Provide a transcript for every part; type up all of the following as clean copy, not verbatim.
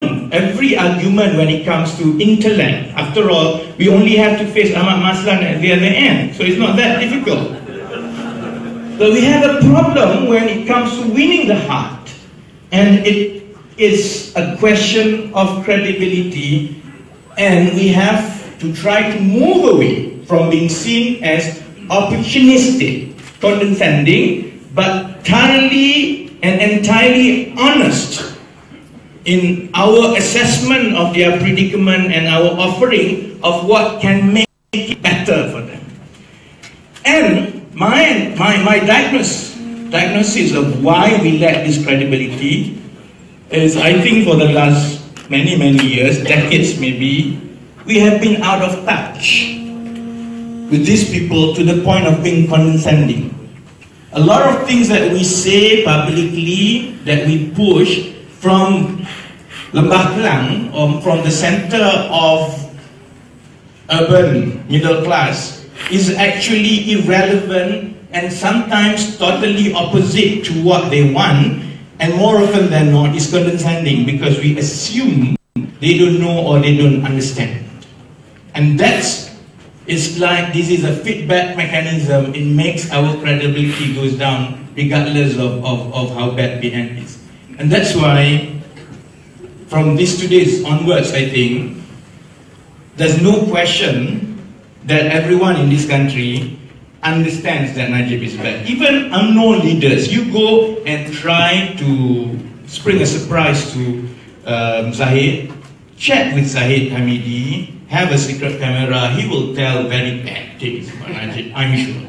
every argument when it comes to intellect. After all, we only have to face Ahmad Maslan at the other end, so it's not that difficult. But we have a problem when it comes to winning the heart, and it is a question of credibility, and we have to try to move away from being seen as opportunistic, condescending, but thoroughly and entirely honest in our assessment of their predicament and our offering of what can make it better for them. And my diagnosis of why we lack this credibility is, I think for the last many years, decades maybe, we have been out of touch with these people to the point of being condescending. A lot of things that we say publicly, that we push from Lembah Kelang, or from the center of urban middle class, is actually irrelevant and sometimes totally opposite to what they want, and more often than not is condescending because we assume they don't know or they don't understand. And it's like this is a feedback mechanism. It makes our credibility goes down regardless of how bad the end is. And that's why from this to this onwards, I think there's no question that everyone in this country understands that Najib is bad. Even unknown leaders, you go and try to spring a surprise to Zahid, chat with Zahid Hamidi, have a secret camera, he will tell very bad things about Najib, I'm sure.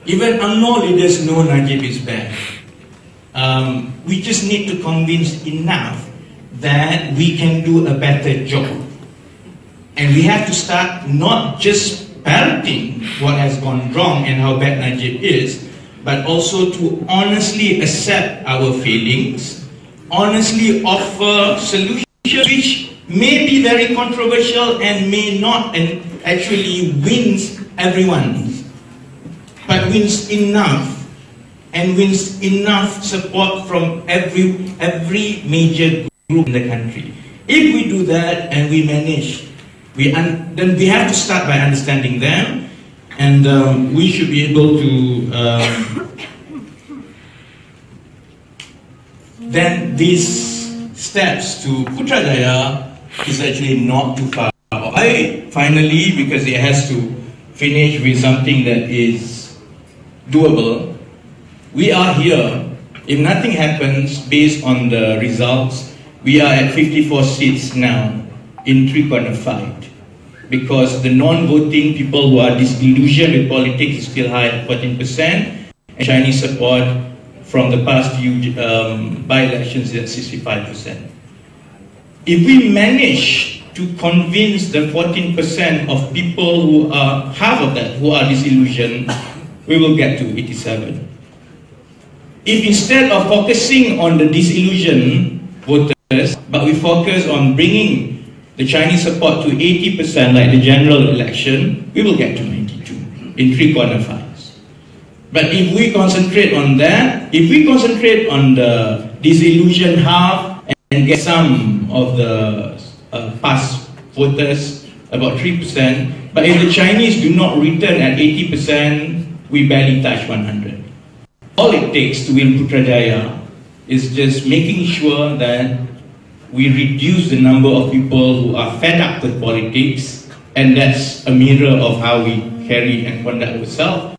Even unknown leaders know Najib is bad. We just need to convince enough that we can do a better job. And we have to start not just parroting what has gone wrong and how bad Najib is, but also to honestly accept our feelings, honestly offer solutions which may be very controversial and may not and actually wins everyone, but wins enough and wins enough support from every major group in the country. If we do that and we manage, then we have to start by understanding them, and we should be able to then these steps to Putrajaya is actually not too far. Finally, because it has to finish with something that is doable, we are here. If nothing happens based on the results, we are at 54 seats now in 3 corner fight, because the non-voting people who are disillusioned with politics is still high at 14%, and Chinese support from the past few by-elections is at 65%. If we manage to convince the 14% of people who are, half of that, who are disillusioned, we will get to 87. If instead of focusing on the disillusioned voters, but we focus on bringing the Chinese support to 80% like the general election, we will get to 92 in 3 corner fights. But if we concentrate on that, if we concentrate on the disillusioned half and get some of the past voters, about 3%, but if the Chinese do not return at 80%, we barely touch 100. All it takes to win Putrajaya is just making sure that we reduce the number of people who are fed up with politics, and that's a mirror of how we carry and conduct ourselves.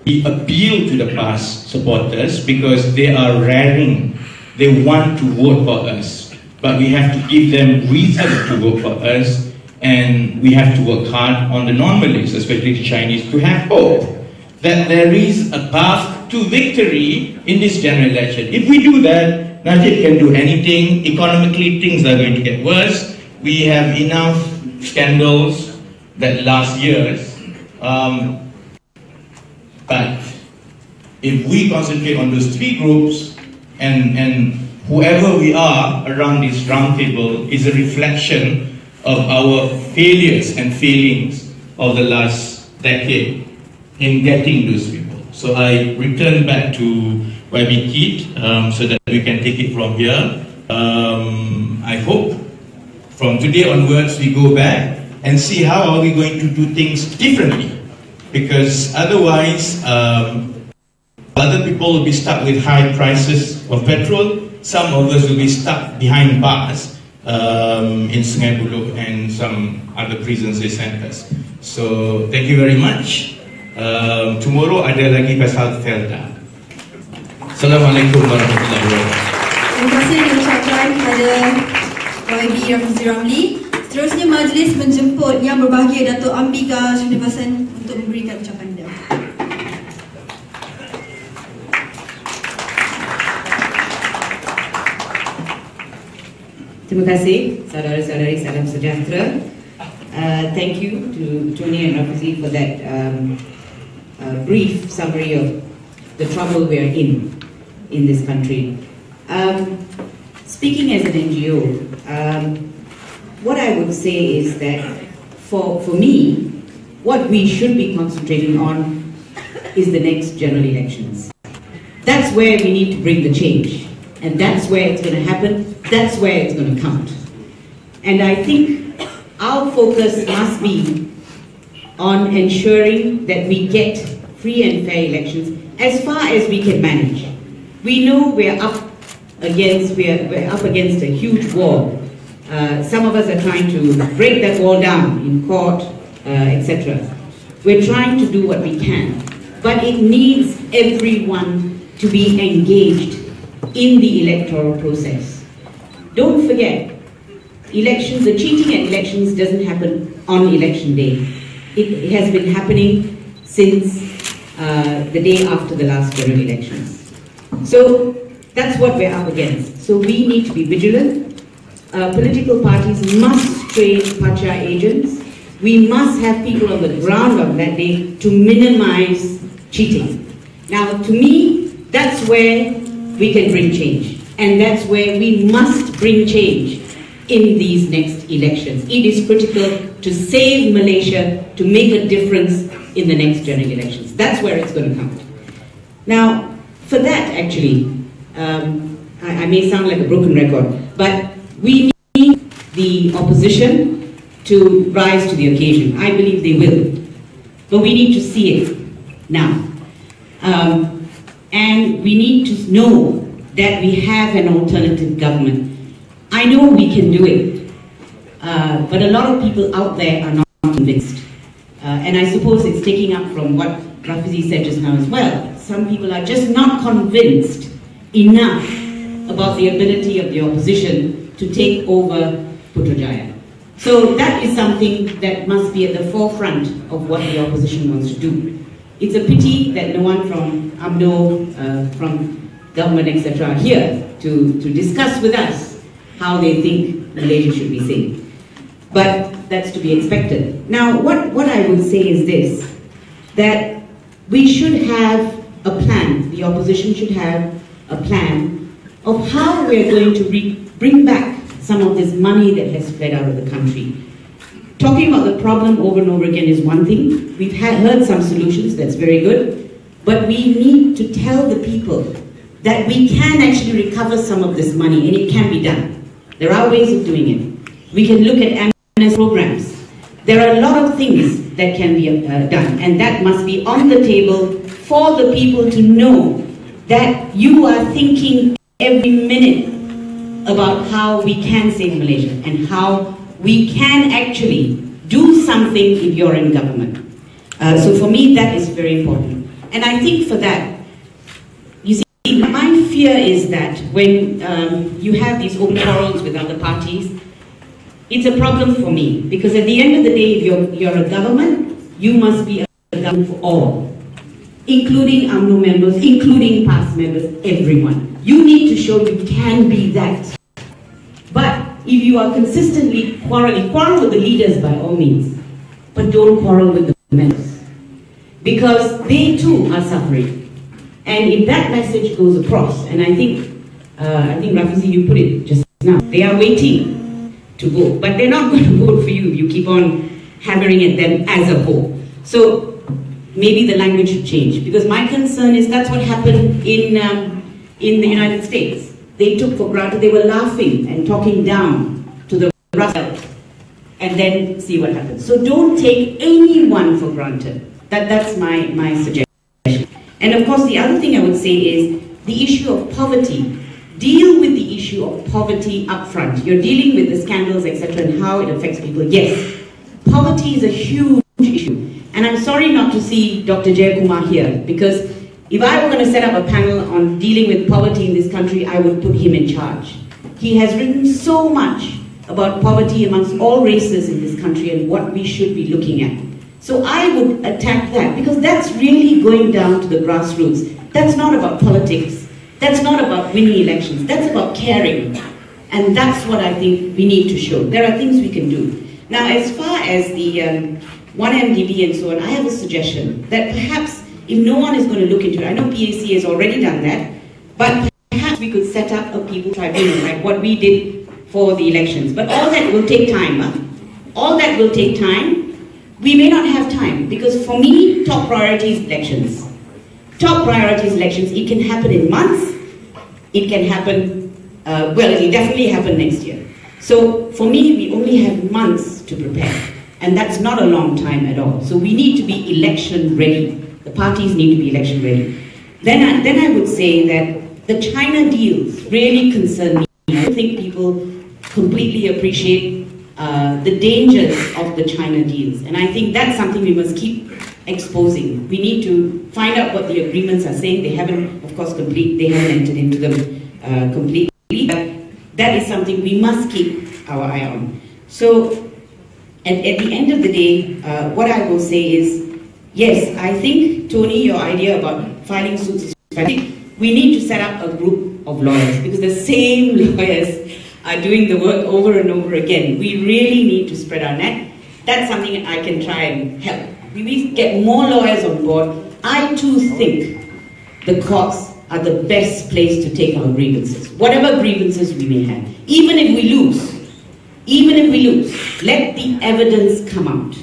We appeal to the past supporters because they are raring, they want to vote for us, but we have to give them reason to vote for us, and we have to work hard on the non-Malays, especially the Chinese, to have hope that there is a path to victory in this general election. If we do that, Najib can do anything. Economically, things are going to get worse. We have enough scandals that last years. But if we concentrate on those 3 groups, and whoever we are around this round table is a reflection of our failures and failings of the last decade in getting those people. So I return back to YB Kit so that we can take it from here. I hope from today onwards we go back and see how are we going to do things differently, because otherwise other people will be stuck with high prices of petrol. Some of us will be stuck behind bars in Sungai Buloh and some other prisons they sent us. So thank you very much. Tomorrow ada lagi pasal Felda. Assalamualaikum warahmatullahi wabarakatuh. Terima kasih diucapkan kepada YB Rafizi Ramli. Seterusnya majlis menjemput yang berbahagia Datuk Ambika Srinivasan untuk memberikan ucapan dia. Terima kasih, saudara-saudari, salam sejahtera. Thank you to Tony and Rafizi for that brief summary of the trouble we are in this country. Speaking as an NGO, what I would say is that for me, what we should be concentrating on is the next general elections. That's where we need to bring the change, and that's where it's going to happen, that's where it's going to count. And I think our focus must be on ensuring that we get free and fair elections as far as we can manage. We know we're up against a huge wall. Some of us are trying to break that wall down in court, etc. We're trying to do what we can, but it needs everyone to be engaged in the electoral process. Don't forget, elections, the cheating at elections doesn't happen on election day. It has been happening since the day after the last general elections. So that's what we're up against. So we need to be vigilant. Political parties must train Pacha agents. We must have people on the ground on that day to minimize cheating. Now, to me, that's where we can bring change. And that's where we must bring change in these next elections. It is critical to save Malaysia, to make a difference in the next general elections. That's where it's going to come. Now, for that, actually, I may sound like a broken record, but we need the opposition to rise to the occasion. I believe they will. But we need to see it now. And we need to know that we have an alternative government. I know we can do it, but a lot of people out there are not convinced. And I suppose it's taking up from what Rafizi said just now as well. Some people are just not convinced enough about the ability of the opposition to take over Putrajaya. So that is something that must be at the forefront of what the opposition wants to do. It's a pity that no one from UMNO, from government, etc. are here to discuss with us how they think Malaysia should be seen. But that's to be expected. Now, what I would say is this, that we should have a plan, the opposition should have a plan of how we're going to bring back some of this money that has fled out of the country. Talking about the problem over and over again is one thing. We've heard some solutions, that's very good. But we need to tell the people that we can actually recover some of this money, and it can be done. There are ways of doing it. We can look at amnesty programs. There are a lot of things that can be done, and that must be on the table for the people to know that you are thinking every minute about how we can save Malaysia and how we can actually do something if you're in government. So for me, that is very important. And I think for that, you see, my fear is that when you have these open quarrels with other parties, it's a problem for me, because at the end of the day, if you're a government, you must be a government for all, including UMNO members, including past members, everyone. You need to show you can be that. But if you are consistently quarreling, quarrel with the leaders by all means, but don't quarrel with the members, because they too are suffering. And if that message goes across, and I think Rafizi, you put it just now, they are waiting to vote, but they're not going to vote for you if you keep on hammering at them as a whole. So maybe the language should change, because my concern is that's what happened in the United States. they took for granted, they were laughing and talking down to the Brussels, and then see what happens. So don't take anyone for granted. That's my suggestion. And of course, the other thing I would say is the issue of poverty. Deal with the issue of poverty up front. You're dealing with the scandals, etc., and how it affects people. Yes, poverty is a huge issue. And I'm sorry not to see Dr. Jayakumar here, because if I were going to set up a panel on dealing with poverty in this country, I would put him in charge. He has written so much about poverty amongst all races in this country and what we should be looking at. So I would attack that, because that's really going down to the grassroots. That's not about politics. That's not about winning elections. That's about caring. And that's what I think we need to show. There are things we can do. Now, as far as the 1MDB and so on, I have a suggestion that perhaps if no one is going to look into it, I know PAC has already done that, but perhaps we could set up a people tribunal, like what we did for the elections. But all that will take time. Huh? All that will take time. We may not have time, because for me, top priority is elections. Top priority is elections. It can happen in months. It can happen, well, it will definitely happen next year. So for me, we only have months to prepare. And that's not a long time at all. So we need to be election ready. The parties need to be election ready. Then I would say that the China deals really concern me. I think people completely appreciate the dangers of the China deals. And I think that's something we must keep exposing. We need to find out what the agreements are saying. They haven't, of course, they haven't entered into them completely. But that is something we must keep our eye on. So, at the end of the day, what I will say is, yes, I think, Tony, your idea about filing suits is fantastic. We need to set up a group of lawyers, because the same lawyers are doing the work over and over again. We really need to spread our net. That's something I can try and help. We get more lawyers on board. I too think the courts are the best place to take our grievances, whatever grievances we may have. Even if we lose, let the evidence come out.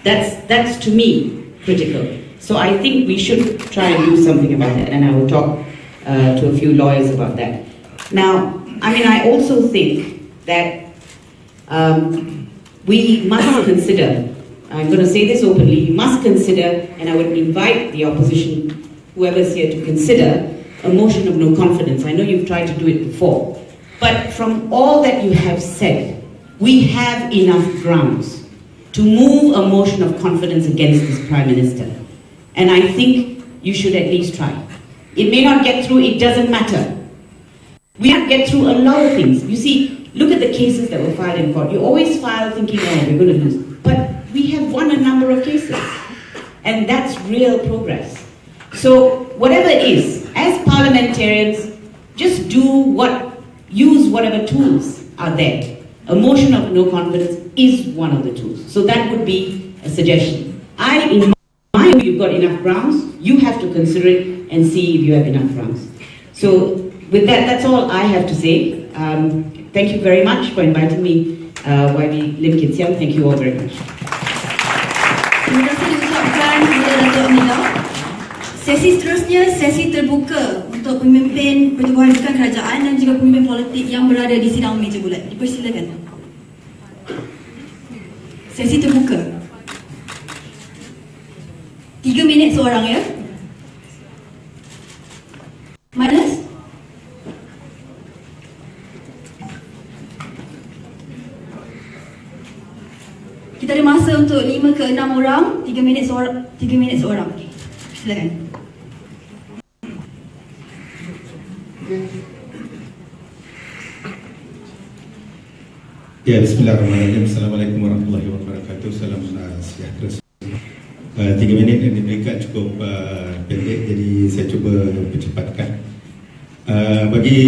That's to me critical. So I think we should try and do something about that, and I will talk to a few lawyers about that. Now, I mean, I also think that we must consider, I'm going to say this openly, we must consider, and I would invite the opposition, whoever's here, to consider a motion of no confidence. I know you've tried to do it before, but from all that you have said, we have enough grounds to move a motion of confidence against this Prime Minister. And I think you should at least try. It may not get through, it doesn't matter. We can't get through a lot of things. You see, look at the cases that were filed in court. You always file thinking, oh, we're going to lose. But we have won a number of cases. And that's real progress. So whatever it is, as parliamentarians, just use whatever tools are there. A motion of no confidence is one of the tools. So that would be a suggestion. In my view, you've got enough grounds. You have to consider it and see if you have enough grounds. So with that, that's all I have to say. Thank you very much for inviting me, YB Lim Kit Siang. Thank you all very much. Terima kasih diucapkan kepada Datuk Amila. Sesi seterusnya, sesi terbuka untuk pemimpin Pertubuhan Bukan Kerajaan dan juga pemimpin politik yang berada di sidang meja bulat. Dipersilakan. Sesi terbuka. 3 minit seorang, ya. Manas? Kita ada masa untuk 5 ke 6 orang, 3 minit seorang. 3 minit seorang. Okay. Silakan. Ya, bismillahirrahmanirrahim. Assalamualaikum warahmatullahi wabarakatuh. Salam sejahtera. 3 minit yang diberikan cukup pendek, jadi saya cuba percepatkan. Bagi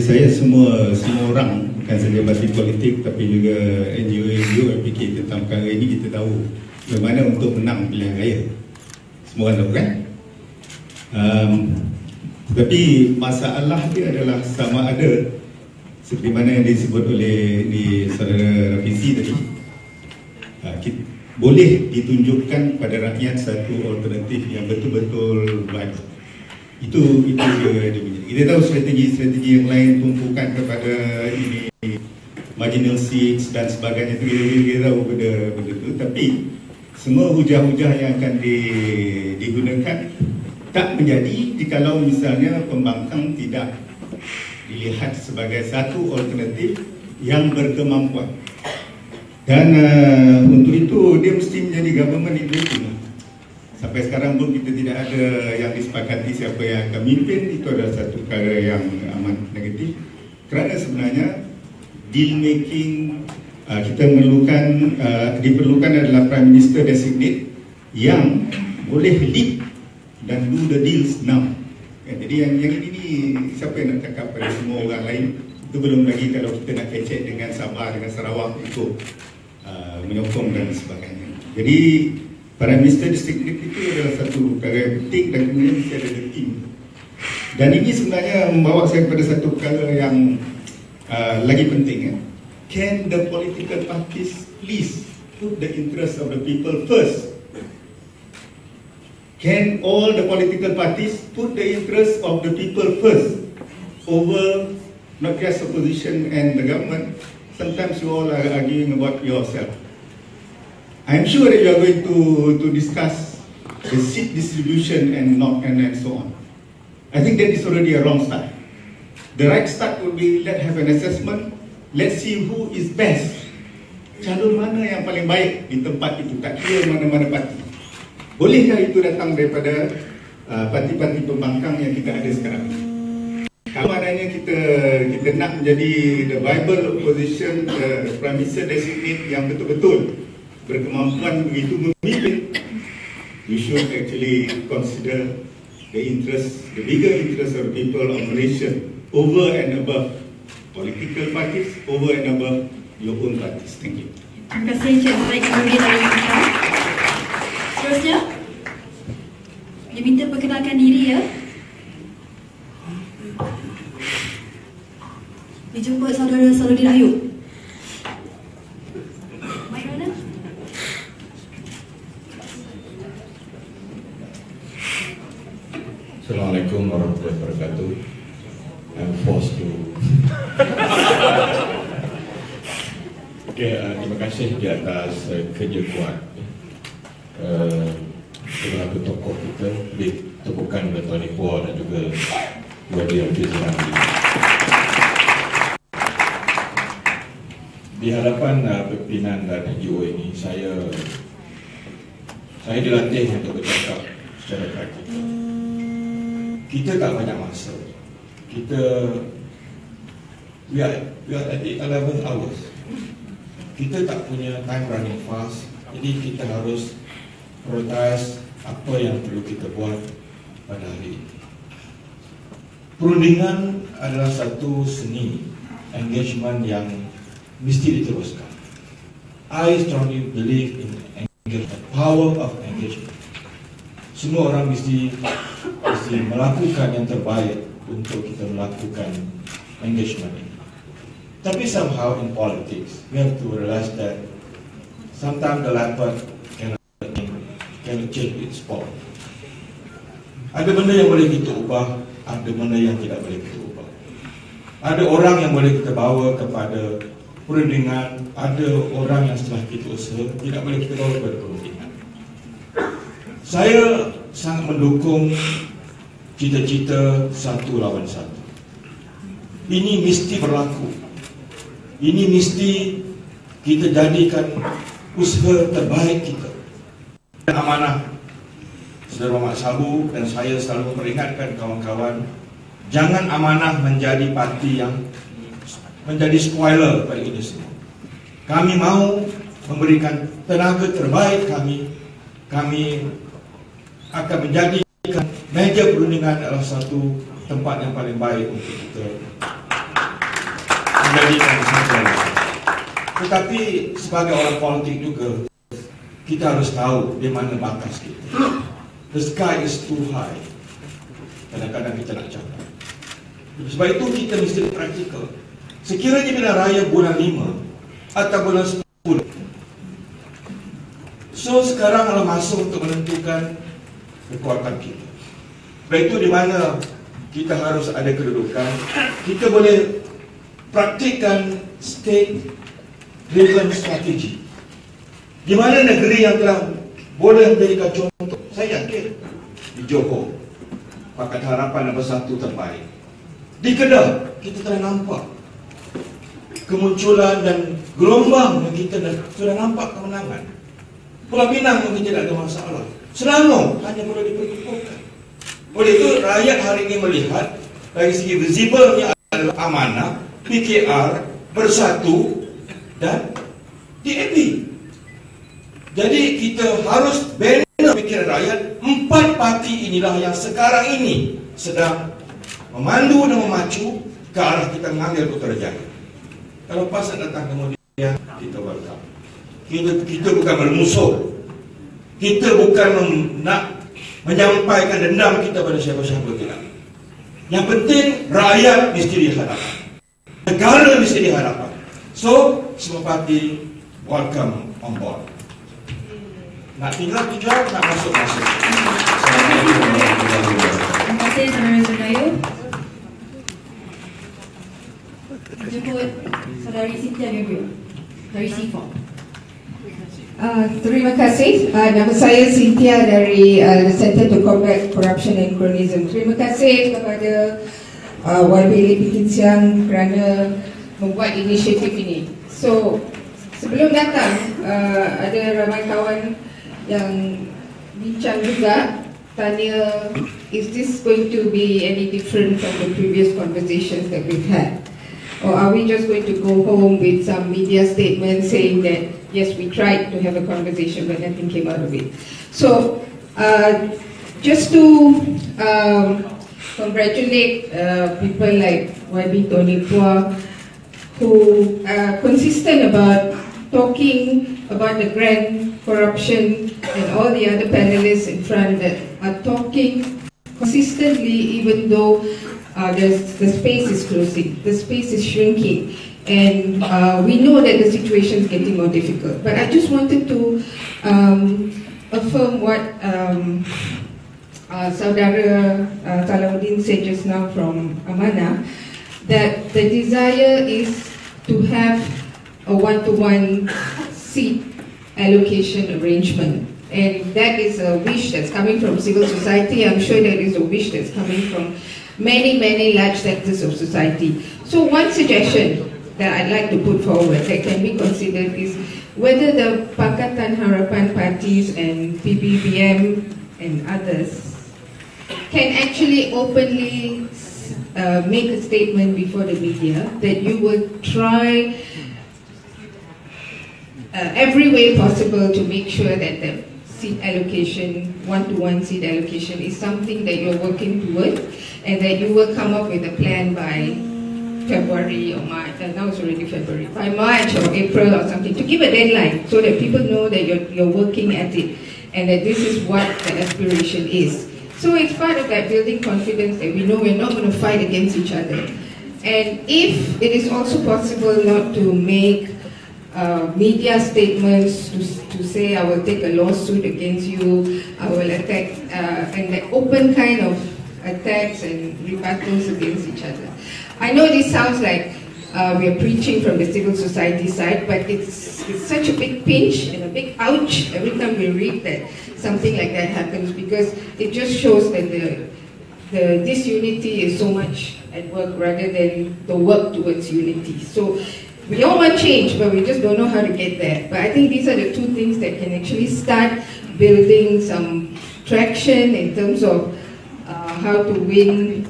saya, semua orang, bukan saja parti politik tapi juga NGO yang fikir tentang perkara ini, kita tahu bagaimana untuk menang pilihan raya. Semua orang tahu, kan? Tetapi masalah dia adalah sama ada seperti mana yang disebut oleh saudara Rafizi tadi, boleh ditunjukkan pada rakyat satu alternatif yang betul-betul baik. Itu dia punya. Kita tahu strategi yang lain tumpukan kepada ini marginal seats dan sebagainya, itu kita tahu benda itu. Tapi semua hujah-hujah yang akan digunakan tak menjadi jikalau misalnya pembangkang tidak dilihat sebagai satu alternatif yang berkemampuan. Dan untuk itu dia mesti menjadi government in waiting. Sampai sekarang pun kita tidak ada yang disepakati siapa yang akan memimpin. Itu adalah satu perkara yang amat negatif, kerana sebenarnya deal making kita diperlukan adalah Prime Minister designate yang boleh lead dan do the deals now. Jadi yang ini siapa yang nak cakap pada semua orang lain. Itu belum lagi kalau kita nak kecek dengan Sabah, dengan Sarawak untuk menyokong dan sebagainya. Jadi Prime Minister designate itu adalah satu perkara yang penting, dan kemudian mesti ada tim. Dan ini sebenarnya membawa saya kepada satu perkara yang lagi penting. Can the political parties please put the interest of the people first? Can all the political parties put the interest of the people first over not just opposition and the government? Sometimes you all are arguing about yourself. I'm sure that you are going to discuss the seat distribution and so on. I think that is already a wrong start. The right start would be, let's have an assessment. Let's see who is best. Calon mana yang paling baik di tempat itu, tak kira mana-mana parti. Bolehkah itu datang daripada parti-parti pembangkang yang kita ada sekarang? Kalau adanya kita nak menjadi the viable opposition, Prime Minister designate yang betul-betul berkemampuan begitu memimpin, you should actually consider the bigger interest of the people of Malaysia over and above political parties, over and above your own parties. Thank you. Terima kasih Encik Baik Nurdin dari Malaysia. Seterusnya, diminta perkenalkan diri ya. Dijumpa saudara Saludin Ayub. Mic mana? Assalamualaikum warahmatullahi wabarakatuh. I'm forced to. Terima kasih di atas kerja kuat beberapa tokoh kita, ditemukan oleh Tony Poa dan juga Yang Sidang. Di hadapan pimpinan dan NGO ini, saya dilatih untuk bercakap secara praktikal. Kita tak banyak masa. We are at the 11 hours. Kita tak punya time running fast. Jadi kita harus prioritize apa yang perlu kita buat pada hari ini. Perundingan adalah satu seni engagement yang mesti diteruskan. I strongly believe in engagement, power of engagement. Semua orang mesti melakukan yang terbaik untuk kita melakukan engagement ini. Tapi somehow in politics, we have to realize that sometimes the leopard cannot change its form. Ada benda yang boleh kita ubah, ada benda yang tidak boleh kita ubah. Ada orang yang boleh kita bawa kepada perundingan, ada orang yang setelah kita usaha tidak boleh kita bawa kepada perundingan. Saya sangat mendukung cita-cita satu lawan satu. Ini mesti berlaku. Ini mesti kita jadikan usaha terbaik kita. Amanah Saudara Mohamad Sabu dan saya selalu memperingatkan kawan-kawan, jangan amanah menjadi parti yang menjadi spoiler pada ini semua. Kami mau memberikan tenaga terbaik kami. Kami akan menjadikan meja perundingan adalah satu tempat yang paling baik untuk kita menjadikan sasaran. Tetapi sebagai orang politik juga, kita harus tahu di mana batas kita. The sky is too high. Kadang-kadang kita nak capai. Sebab itu kita mesti praktikal. Sekiranya bila raya bulan 5 atau bulan 10, so sekarang adalah masa untuk menentukan kekuatan kita. Baik itu di mana kita harus ada kedudukan, kita boleh praktikkan state driven strategy. Di mana negeri yang telah boleh menjadikan contoh, saya yakin di Johor, Pakatan Harapan dan Bersatu terbaik. Di Kedah, kita telah nampak kemunculan dan gelombang yang kita sudah nampak kemenangan. Pulau Pinang mungkin tidak ada masalah. Selangor hanya perlu diperkukuhkan. Oleh itu, rakyat hari ini melihat dari segi visible-nya adalah amanah, PKR, Bersatu dan DAP. Jadi kita harus bina pikiran rakyat. 4 parti inilah yang sekarang ini sedang memandu dan memacu ke arah kita mengambil Putrajaya. Kalau pasal datang kemudian kita welcome. Kita bukan bermusuh. Kita bukan nak menyampaikan dendam kita pada siapa-siapa tidak. Yang penting rakyat mesti dihadapkan, negara mesti dihadapkan. So semua parti welcome on board. Nak tinggal, nak masuk. Terima kasih saudara-saudara. Jemput saudari Cynthia dari C4. Terima kasih. Nama saya Cynthia dari Center to Combat Corruption and Cronyism. Terima kasih kepada YB Bikin Siang kerana membuat inisiatif ini. So, sebelum datang, ada ramai kawan yang bincang juga, tanya, is this going to be any different from the previous conversations that we've had? Or are we just going to go home with some media statement saying that yes, we tried to have a conversation but nothing came out of it? So, just to congratulate people like YB Tony Pua, who are consistent about talking about the grand corruption, and all the other panelists in front that are talking consistently, even though the space is closing, the space is shrinking, and we know that the situation is getting more difficult. But I just wanted to affirm what Saudara Salahuddin said just now from Amanah, that the desire is to have a one-to-one seat allocation arrangement, and that is a wish that's coming from civil society. I'm sure that is a wish that's coming from many large sectors of society. So one suggestion that I'd like to put forward that can be considered is whether the Pakatan Harapan parties and PBBM and others can actually openly make a statement before the media that you will try every way possible to make sure that the seat allocation, one-to-one seat allocation, is something that you're working toward, and that you will come up with a plan by February or March. Now it's already February. By March or April or something, to give a deadline so that people know that you're working at it and that this is what the aspiration is. So it's part of that building confidence that we know we're not going to fight against each other. And if it is also possible not to make media statements to say I will take a lawsuit against you, I will attack, and the open kind of attacks and rebuttals against each other. I know this sounds like we are preaching from the civil society side, but it's such a big pinch and a big ouch every time we read that something like that happens, because it just shows that the disunity is so much at work rather than the work towards unity. So we all want change, but we just don't know how to get there. But I think these are the two things that can actually start building some traction in terms of how to win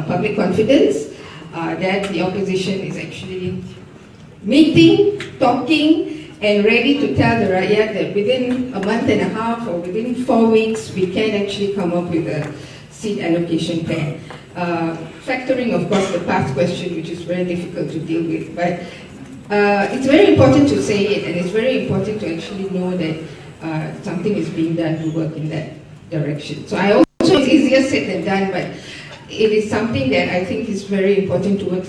public confidence, that the opposition is actually meeting, talking, and ready to tell the Rakyat that within a month and a half or within 4 weeks, we can actually come up with a seat allocation plan. Factoring, of course, the past question, which is very difficult to deal with. But it's very important to say it, and it's very important to actually know that something is being done to work in that direction. So I also, it's easier said than done, but it is something that I think is very important to work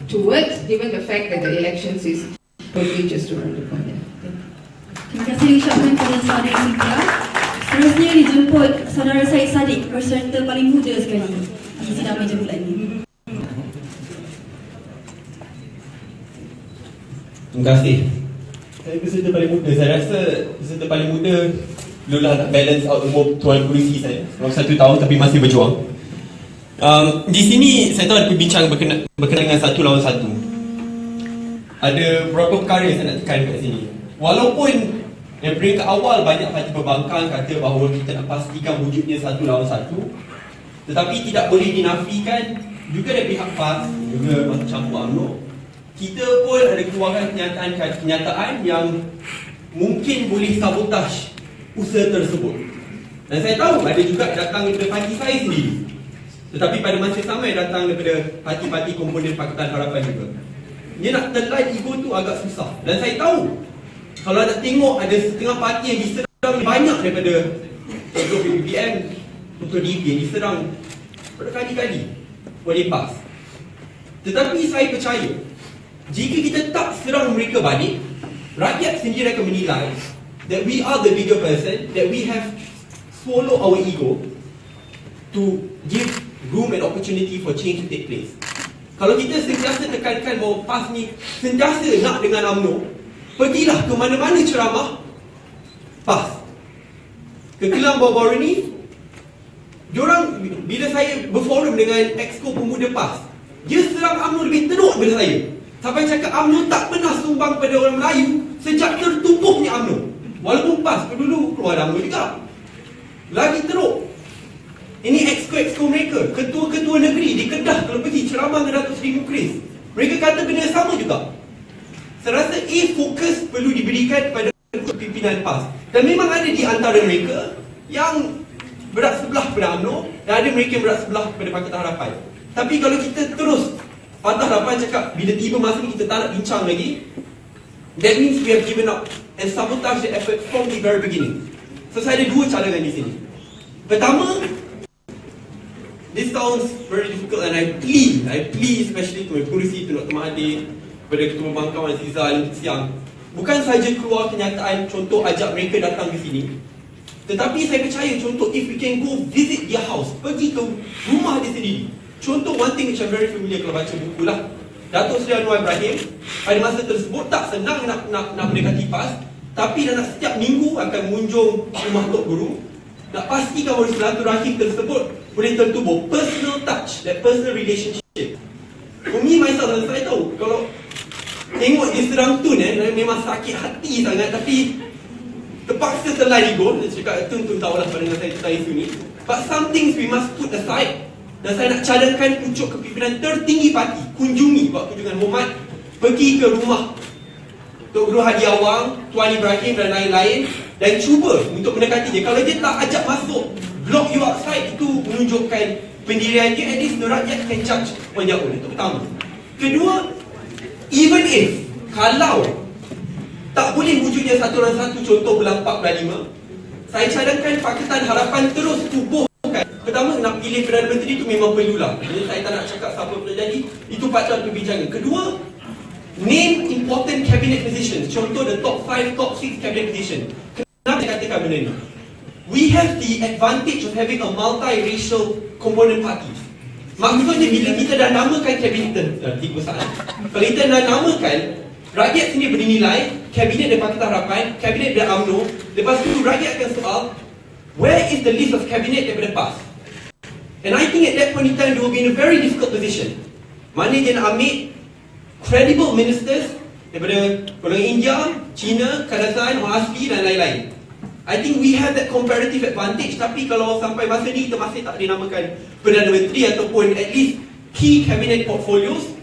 towards, given the fact that the elections is only just around the corner. Terima kasih ucapkan kepada saudara Cynthia. Seterusnya dijemput Saudara Syed Saddiq, peserta paling muda sekali di sidang meja bulat ini. Terima kasih. Saya peserta paling muda. Saya rasa peserta paling muda dululah nak balance out umur Tuan Pengerusi saya. Orang 1 tahun tapi masih berjuang. Di sini saya tahu ada perbincang berkenaan dengan 1 lawan 1. Ada beberapa perkara yang saya nak tekan kat sini. Walaupun yang peringkat awal banyak parti pembangkang kata bahawa kita nak pastikan wujudnya 1 lawan 1, tetapi tidak boleh dinafikan juga dari pihak PAS juga masuk campur UMNO. Kita pun ada keluarkan kenyataan yang mungkin boleh sabotaj usaha tersebut. Dan saya tahu ada juga datang daripada parti saya sendiri, tetapi pada masa sama datang daripada parti-parti komponen Pakatan Harapan juga. Dia nak telan ego tu agak susah. Dan saya tahu kalau nak tengok ada setengah parti yang diserang banyak daripada contoh BBM, contoh DP yang diserang berkali-kali oleh PAS. Tetapi saya percaya jika kita tak serang mereka balik, rakyat sendiri akan menilai that we are the bigger person, that we have swallow our ego to give room and opportunity for change to take place. Kalau kita sentiasa tekankan bahawa PAS ni sentiasa nak dengan UMNO, pergilah ke mana-mana ceramah PAS. Ke Kelang baru-baru ni, diorang bila saya berforum dengan Exco Pemuda PAS, dia serang UMNO lebih teruk daripada saya. Sampai cakap UMNO tak pernah sumbang pada orang Melayu sejak tertubuhnya UMNO. Walaupun PAS dulu keluar UMNO juga. Lagi teruk. Ini exco mereka, ketua-ketua negeri di Kedah kalau pergi ceramah dengan Datuk Seri Mukris, mereka kata benda yang sama juga. Saya rasa fokus perlu diberikan kepada pimpinan PAS. Dan memang ada di antara mereka yang berat sebelah pada UMNO dan ada mereka yang berat sebelah pada Pakatan Harapan. Tapi kalau kita terus patah harapan cakap bila tiba masa ni kita tak nak bincang lagi, that means we have given up and sabotage the effort from the very beginning. So saya ada 2 cadangan di sini. Pertama, this sounds very difficult and I plea especially to Pengerusi, to Dr. Mahathir, kepada Ketua Pembangkang Aziza Siang, bukan saja keluar kenyataan contoh ajak mereka datang ke sini, tetapi saya percaya contoh if we can go visit their house, pergi ke rumah dia sendiri. Contoh one thing which I'm very familiar kalau baca buku lah, Datuk Seri Anwar Ibrahim pada masa tersebut tak senang nak mendekati PAS, tapi dia nak setiap minggu akan mengunjung rumah Tok Guru, nak pastikan bahawa silaturahim tersebut boleh tertubuh, personal touch, that personal relationship. For me myself, saya tahu kalau tengok dia serang Tun memang sakit hati sangat, tapi terpaksa telan ego. Saya cakap Tun tahulah pandangan saya sini. But some things we must put aside. Dan saya nak cadangkan pucuk kepimpinan tertinggi parti kunjungi, buat kunjungan Mohamad, pergi ke rumah Tok Guru Hadiawang, Tuan Ibrahim dan lain-lain, dan cuba untuk mendekati dia. Kalau dia tak ajak masuk, block you outside, itu menunjukkan pendirian dia. At least the rakyat can judge on their own. Itu pertama. Kedua, even if kalau tak boleh wujudnya 1 lawan 1 contoh bulan 4 bulan 5, saya cadangkan Pakatan Harapan terus tubuhkan. Pertama, nak pilih Perdana Menteri itu memang perlulah. Jadi saya tak nak cakap siapa boleh jadi, itu patut perbincangan. Kedua, name important cabinet positions. Contoh the top 5, top 6 cabinet position. Kenapa saya katakan benda ni? We have the advantage of having a multi-racial component party. Maksudnya bila kita dah namakan kabinet kalau kita dah namakan, rakyat sini bernilai kabinet dari Pakatan Harapan, kabinet dari UMNO. Lepas tu rakyat akan soal, where is the list of kabinet daripada PAS? And I think at that point in time they will be in a very difficult position. Mana dia nak ambil credible ministers daripada golongan India, China, Kazakhstan, Mahathir dan lain-lain. I think we have that comparative advantage. Tapi kalau sampai masa ni kita masih tak dinamakan Perdana Menteri ataupun at least key cabinet portfolios,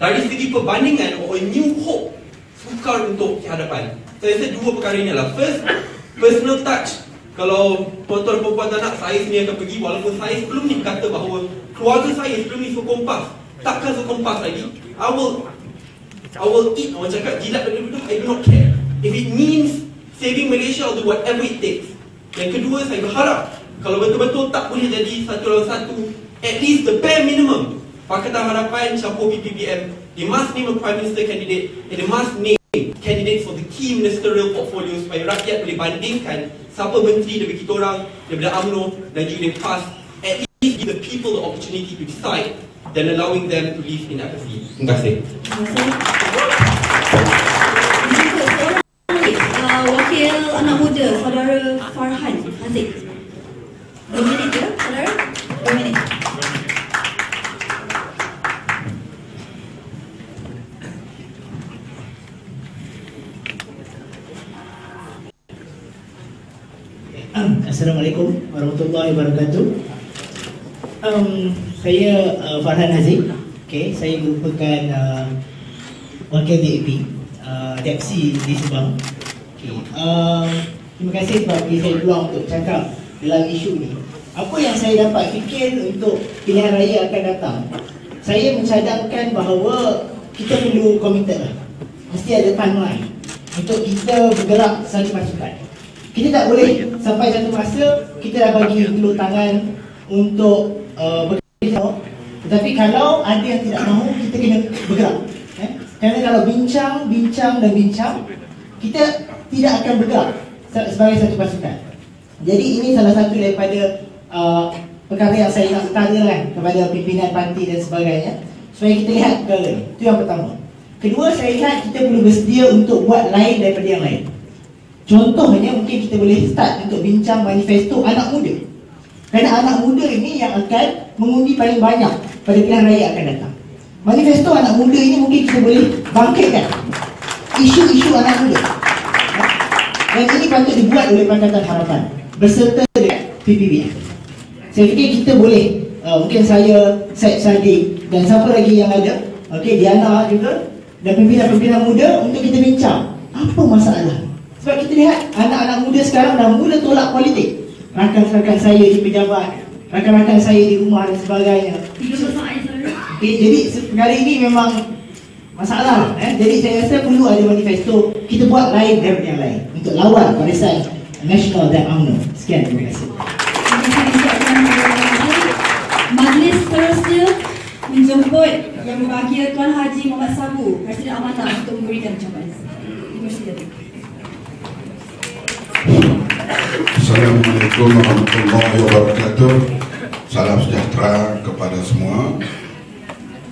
dari segi perbandingan or a new hope, sukar untuk hadapan. Saya rasa 2 perkara ini lah. First, personal touch. Kalau tuan-tuan perempuan tak nak, saya sendiri akan pergi. Walaupun saya sebelum ni kata bahawa keluarga saya sebelum ni sokong PAS, takkan sokong PAS lagi. I will eat, orang cakap jilat pada duduk, I do not care. If it means saving Malaysia, I'll do whatever it takes. Yang kedua, saya berharap kalau betul-betul tak boleh jadi 1 lawan 1, at least the bare minimum, Pakatan Harapan campur PPPM, they must name a Prime Minister candidate and they must name candidates for the key ministerial portfolios supaya rakyat boleh bandingkan siapa menteri daripada kita orang, daripada UMNO dan juga dari PAS, at least give the people the opportunity to decide than allowing them to live in apathy. Terima kasih. Wakil anak muda, saudara Farhan Haziq. 2 minit je, saudara. 2 minit. Assalamualaikum warahmatullahi wabarakatuh. Saya Farhan Haziq. Okay, saya merupakan wakil DAP, Depsi di Subang. Okay. Terima kasih sebab beri saya peluang untuk cakap dalam isu ni. Apa yang saya dapat fikir untuk pilihan raya akan datang, saya mencadangkan bahawa kita perlu komited lah. Mesti ada timeline untuk kita bergerak satu pasukan. Kita tak boleh sampai satu masa kita dah bagi telur tangan untuk bekerja. Tetapi kalau ada yang tidak mahu, kita kena bergerak. Kerana kalau bincang, kita tidak akan bergerak sebagai satu pasukan. Jadi ini salah satu daripada perkara yang saya nak utarakan kepada pimpinan parti dan sebagainya, supaya kita lihat perkara ini. Itu yang pertama. Kedua, saya lihat kita perlu bersedia untuk buat lain daripada yang lain. Contohnya mungkin kita boleh start untuk bincang manifesto anak muda. Kerana anak muda ini yang akan mengundi paling banyak pada pilihan raya akan datang. Manifesto anak muda ini mungkin kita boleh bangkitkan isu-isu anak muda. Dan ini patut dibuat oleh Pakatan Harapan berserta dengan PPB. Saya fikir kita boleh, mungkin saya, Syed Sadiq dan siapa lagi yang ada, Diana juga, dan pimpinan-pimpinan muda untuk kita bincang apa masalah. Sebab kita lihat anak-anak muda sekarang dah mula tolak politik. Rakan-rakan saya di pejabat, rakan-rakan saya di rumah dan sebagainya. Jadi perkara ini memang masalah. Jadi saya rasa perlu ada manifesto, kita buat lain daripada yang lain untuk lawan barisan nasional dan UMNO. Sekian, terima kasih. Majlis seterusnya menjemput yang berbahagia Tuan Haji Mohamad Sabu, Presiden Amanah, untuk memberikan ucapan. Dipersilakan. Assalamualaikum warahmatullahi wabarakatuh. Salam sejahtera kepada semua.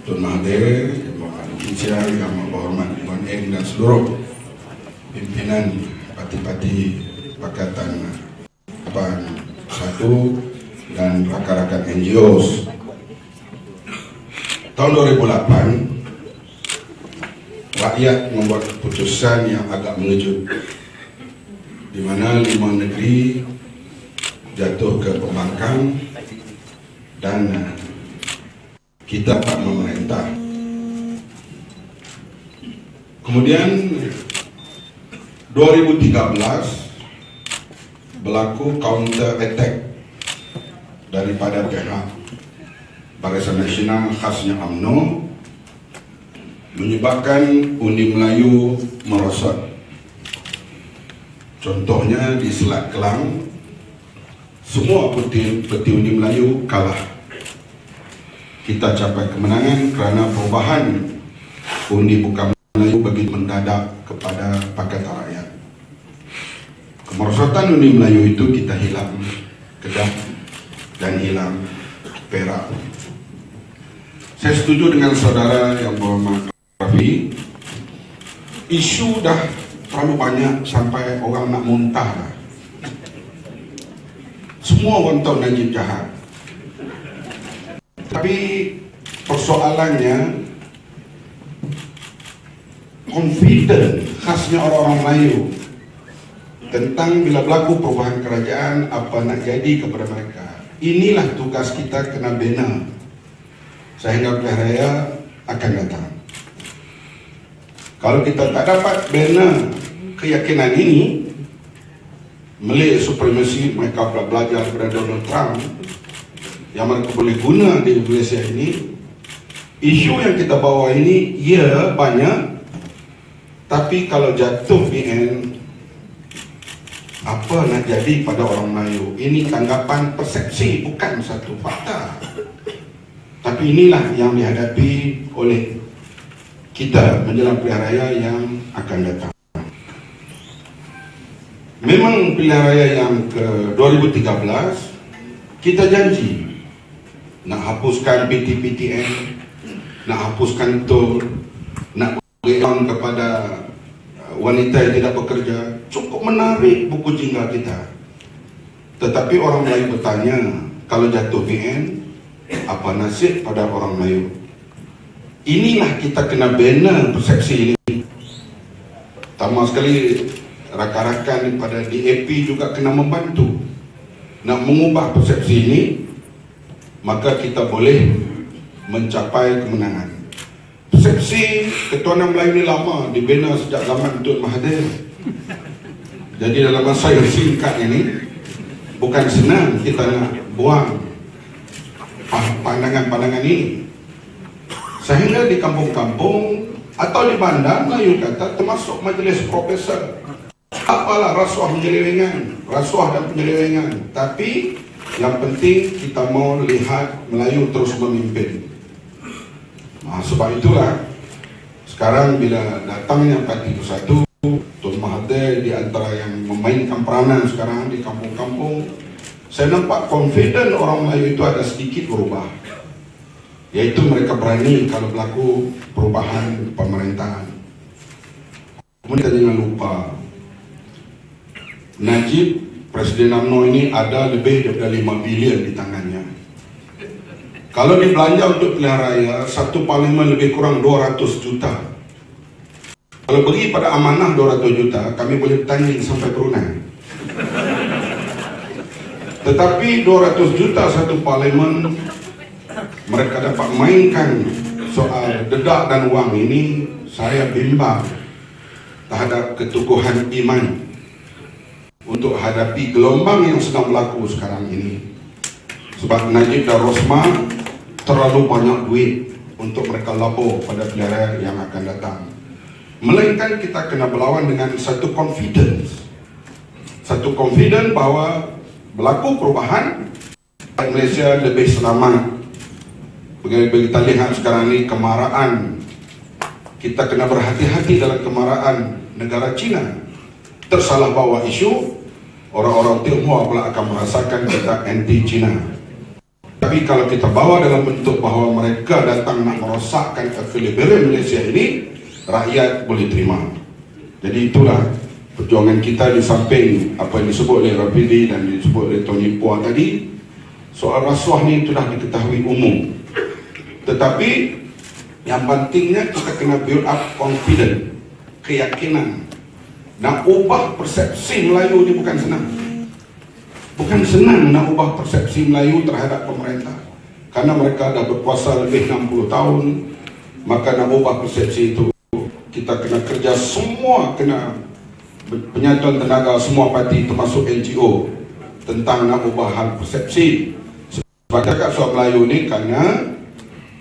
Tuan Mahathir, yang berhormat Tuan Eng dan seluruh pimpinan parti-parti Pakatan BERSATU dan rakan-rakan NGOs. Tahun 2008, rakyat membuat keputusan yang agak mengejut, di mana 5 negeri jatuh ke pembangkang dan kita tak memerintah. Kemudian 2013 berlaku counter attack daripada pihak Barisan Nasional khasnya UMNO, menyebabkan undi Melayu merosot. Contohnya di Selat Kelang, semua peti undi Melayu kalah. Kita capai kemenangan kerana perubahan undi bukan Melayu begitu mendadak kepada Pakatan Rakyat. Kemerosotan undi Melayu itu kita hilang Kedah dan hilang Perak. Saya setuju dengan saudara yang berhormat Rafi, isu dah terlalu banyak sampai orang nak muntah dah. Semua orang tahu Najib jahat. Tapi persoalannya confident khasnya orang-orang Melayu tentang bila berlaku perubahan kerajaan apa nak jadi kepada mereka. Inilah tugas kita kena bina sehingga pilihan raya akan datang. Kalau kita tak dapat bina keyakinan ini, Malay supremacy, mereka belajar daripada Donald Trump yang mereka boleh guna di Malaysia ini. Isu yang kita bawa ini, ya banyak, tapi kalau jatuh BN, apa nak jadi pada orang Melayu? Ini tanggapan persepsi, bukan satu fakta. Tapi inilah yang dihadapi oleh kita menjelang pilihan raya yang akan datang. memang pilihan raya yang ke 2013 kita janji nak hapuskan PTPTN, nak hapuskan tol, nak beri on kepada wanita yang tidak bekerja. Cukup menarik buku jingga kita. Tetapi orang Melayu bertanya, kalau jatuh BN, apa nasib pada orang Melayu? Inilah kita kena bina persepsi ini. Tambah sekali, rakan-rakan pada DAP juga kena membantu nak mengubah persepsi ini, maka kita boleh mencapai kemenangan. Persepsi ketuanan Melayu ini lama, dibina sejak zaman Tun Mahathir. Jadi dalam masa yang singkat ini, bukan senang kita nak buang pandangan-pandangan ini. Sehingga di kampung-kampung atau di bandar, Melayu kata, termasuk majlis profesor, apalah rasuah penyelewengan, rasuah dan penyelewengan. Tapi yang penting kita mau lihat Melayu terus memimpin. Sebab itulah sekarang bila datangnya Parti Bersatu, Tun Mahathir di antara yang memainkan peranan sekarang di kampung-kampung, saya nampak confident orang Melayu itu ada sedikit berubah. Yaitu mereka berani kalau berlaku perubahan pemerintahan. Kemudian jangan lupa, Najib, Presiden UMNO ini ada lebih daripada 5 bilion di tangannya. Kalau dibelanja untuk pilihan raya, satu parlimen lebih kurang 200 juta. Kalau beri pada amanah 200 juta, kami boleh bertanding sampai Brunei. Tetapi 200 juta satu parlimen, mereka dapat mainkan soal dedak dan wang ini. Saya bimbang terhadap keteguhan iman untuk hadapi gelombang yang sedang berlaku sekarang ini. Sebab Najib dan Rosma terlalu banyak duit untuk mereka labur pada pilihan raya yang akan datang. Melainkan kita kena berlawan dengan satu confidence. Satu confidence bahawa berlaku perubahan, Malaysia lebih selamat. Bagaimana kita lihat sekarang ini kemarahan, kita kena berhati-hati dalam kemarahan negara China. Tersalah bawa isu, orang-orang Tionghoa pula akan merasakan kita anti-China. Tapi kalau kita bawa dalam bentuk bahawa mereka datang nak merosakkan kefileberan Malaysia ini, rakyat boleh terima. Jadi itulah perjuangan kita di samping apa yang disebut oleh Rafidi dan disebut oleh Tony Pua tadi. Soal rasuah ni sudah diketahui umum. Tetapi yang pentingnya kita kena build up confidence, keyakinan. Nak ubah persepsi Melayu ni bukan senang. Bukan senang nak ubah persepsi Melayu terhadap pemerintah. Karena mereka dah berkuasa lebih 60 tahun. Maka nak ubah persepsi itu, kita kena kerja semua, kena penyatuan tenaga semua parti termasuk NGO tentang nak ubah hal persepsi. Sebab cakap soal Melayu ni kerana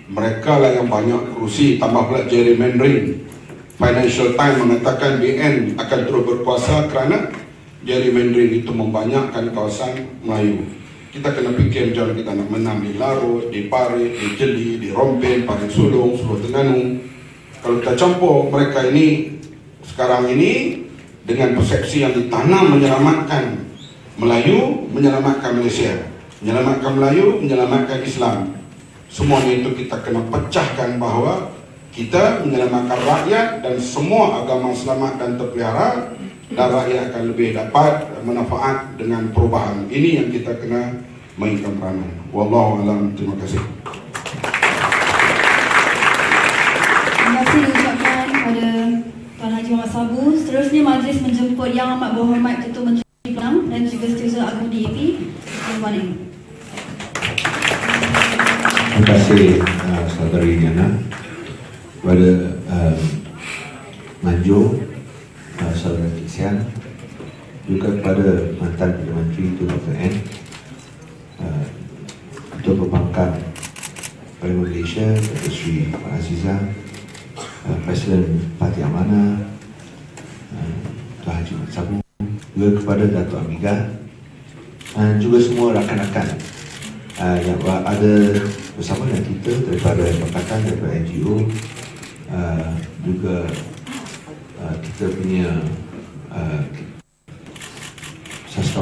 mereka lah yang banyak kerusi, tambah pula gerrymandering. Financial Times mengatakan BN akan terus berkuasa kerana gerrymandering itu membanyakkan kawasan Melayu. Kita kena fikir macam kita nak menang di Larut, di Parit, di Jeli, di Rompen, Parit Sulong, Seluruh Terengganu. Kalau kita campur mereka ini sekarang ini dengan persepsi yang ditanam menyelamatkan Melayu, menyelamatkan Malaysia, menyelamatkan Melayu, menyelamatkan Islam. Semuanya itu kita kena pecahkan bahawa kita menyelamatkan rakyat dan semua agama selamat dan terpelihara, dan rakyat akan lebih dapat manfaat dengan perubahan. Ini yang kita kena mainkan peranan. Wallahu a'lam. Terima kasih. Terima kasih diucapkan kepada Tuan Haji Muhammad Sabu. Seterusnya majlis menjemput Yang Amat Berhormat Ketua Menteri Penang dan juga Setiausaha Agung DAP, Tuan Eng. Terima kasih saudari Diana, kepada Manjo, saudara Kiksian, juga kepada mantan Perdana Menteri Tun Dr. N, Ketua Pembangkang Parlimen Malaysia Dr. Sri Aziza, Presiden Parti Amanah Tuan Haji Muhammad Sabu, juga kepada Datuk Amiga dan juga semua rakan-rakan yang ada bersama dengan kita daripada pakatan, daripada NGO, juga kita punya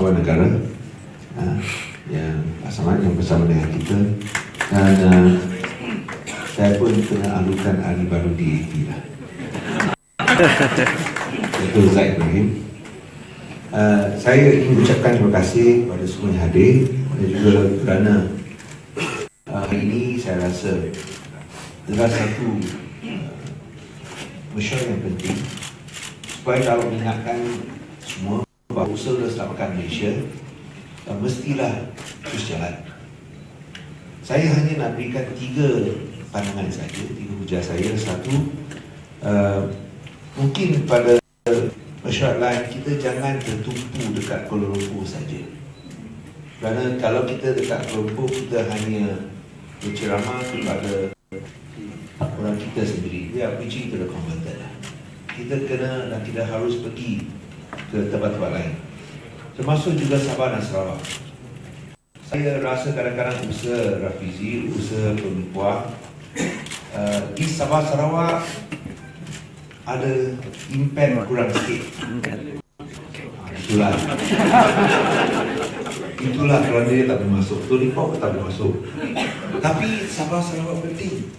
kawan negara yang pasangan yang bersama dengan kita, dan saya pun tengah alukan hari baru DAP lah. Itu Zaid Ibrahim. Saya ingin ucapkan terima kasih kepada semua yang hadir, dan juga kerana hari ini saya rasa adalah satu mesyuarat yang penting supaya kalau mengingatkan semua bahawa usaha Selamatkan Malaysia mestilah terus jalan. Saya hanya nak berikan 3 pandangan saja, 3 hujah saya. Satu, mungkin pada masyarakat lain kita jangan tertumpu dekat Kuala Lumpur saja. Kerana kalau kita dekat Kuala Lumpur, kita hanya berceramah kepada orang kita sendiri. We are preaching to the converted. Kita kena dan tidak harus pergi ke tempat-tempat lain, termasuk juga Sabah dan Sarawak. Saya rasa kadang-kadang usaha Rafizi, usaha perempuan di Sabah Sarawak ada impact kurang sikit. Itulah kerana dia tak boleh masuk. Turut tak boleh masuk. Tapi Sabah Sarawak penting.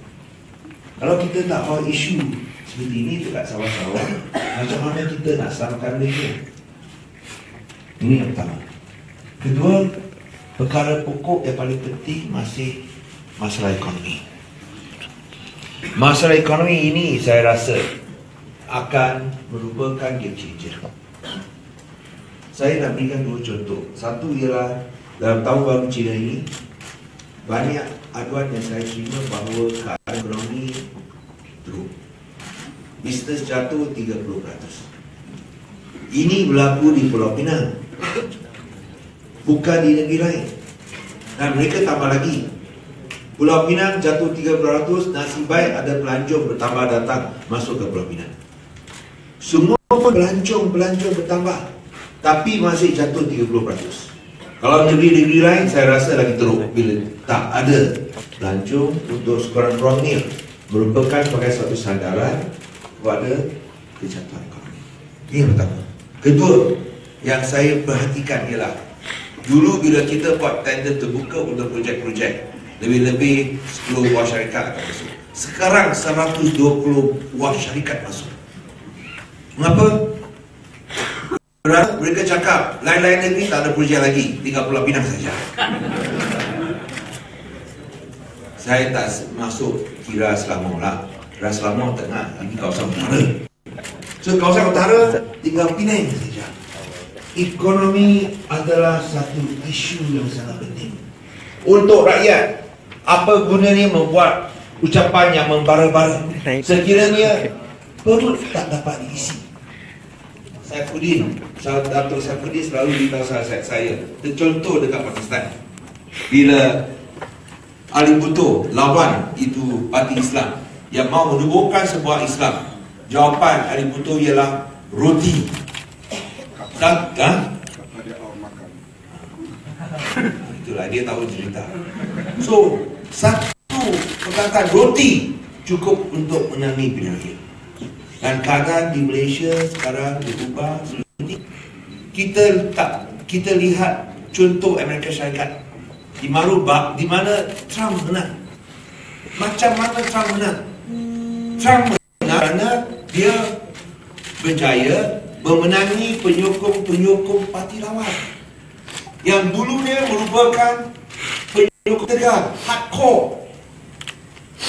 Kalau kita tak bawa isu seperti ini dekat Sabah Sarawak, macam mana kita nak selamatkan Malaysia? Ini yang pertama. Kedua, perkara pokok yang paling penting masih masalah ekonomi. Masalah ekonomi ini saya rasa akan merupakan game changer. Saya nak berikan 2 contoh. Satu ialah dalam tahun baru Cina ini, banyak aduan yang saya terima bahawa keadaan ekonomi teruk. Bisnes jatuh 30%. Ini berlaku di Pulau Pinang, bukan di negeri lain. Dan mereka tambah lagi. Pulau Pinang jatuh 30%, nasib baik ada pelancong bertambah datang masuk ke Pulau Pinang. Semua pelancong bertambah, tapi masih jatuh 30%. Kalau negeri-negeri lain saya rasa lagi teruk bila tak ada pelancong untuk sekurang-kurangnya ni merupakan sebagai satu sandaran kepada kejatuhan ekonomi. Ini yang pertama. Kedua, yang saya perhatikan ialah dulu bila kita buat tender terbuka untuk projek-projek, lebih-lebih 10 wah syarikat akan masuk. Sekarang 120 wah syarikat masuk. Mengapa? Kerana mereka cakap lain-lain negeri tak ada projek lagi, tinggal Pulau Pinang saja. Saya tak masuk kira Selangor lah. Kira Selangor tengah, ini kawasan utara. So kawasan utara tinggal Penang saja. Ekonomi adalah satu isu yang sangat penting untuk rakyat. Apa gunanya membuat ucapan yang membara-bara sekiranya perut tak dapat diisi. Datuk Saifuddin selalu beritahu saya tercontoh dekat Pakistan bila Ali Bhutto lawan itu parti Islam yang mahu menubuhkan sebuah Islam. Jawapan Ali Bhutto ialah roti. Itulah dia tahu cerita. So satu perkataan roti cukup untuk menangani pilihan rakyat. Dan keadaan di Malaysia sekarang berubah seperti kita lihat contoh Amerika Syarikat di mana Trump menang. Macam mana Trump menang? Trump menang kerana dia berjaya memenangi penyokong parti lawan yang dulunya merupakan penyokong tegar hardcore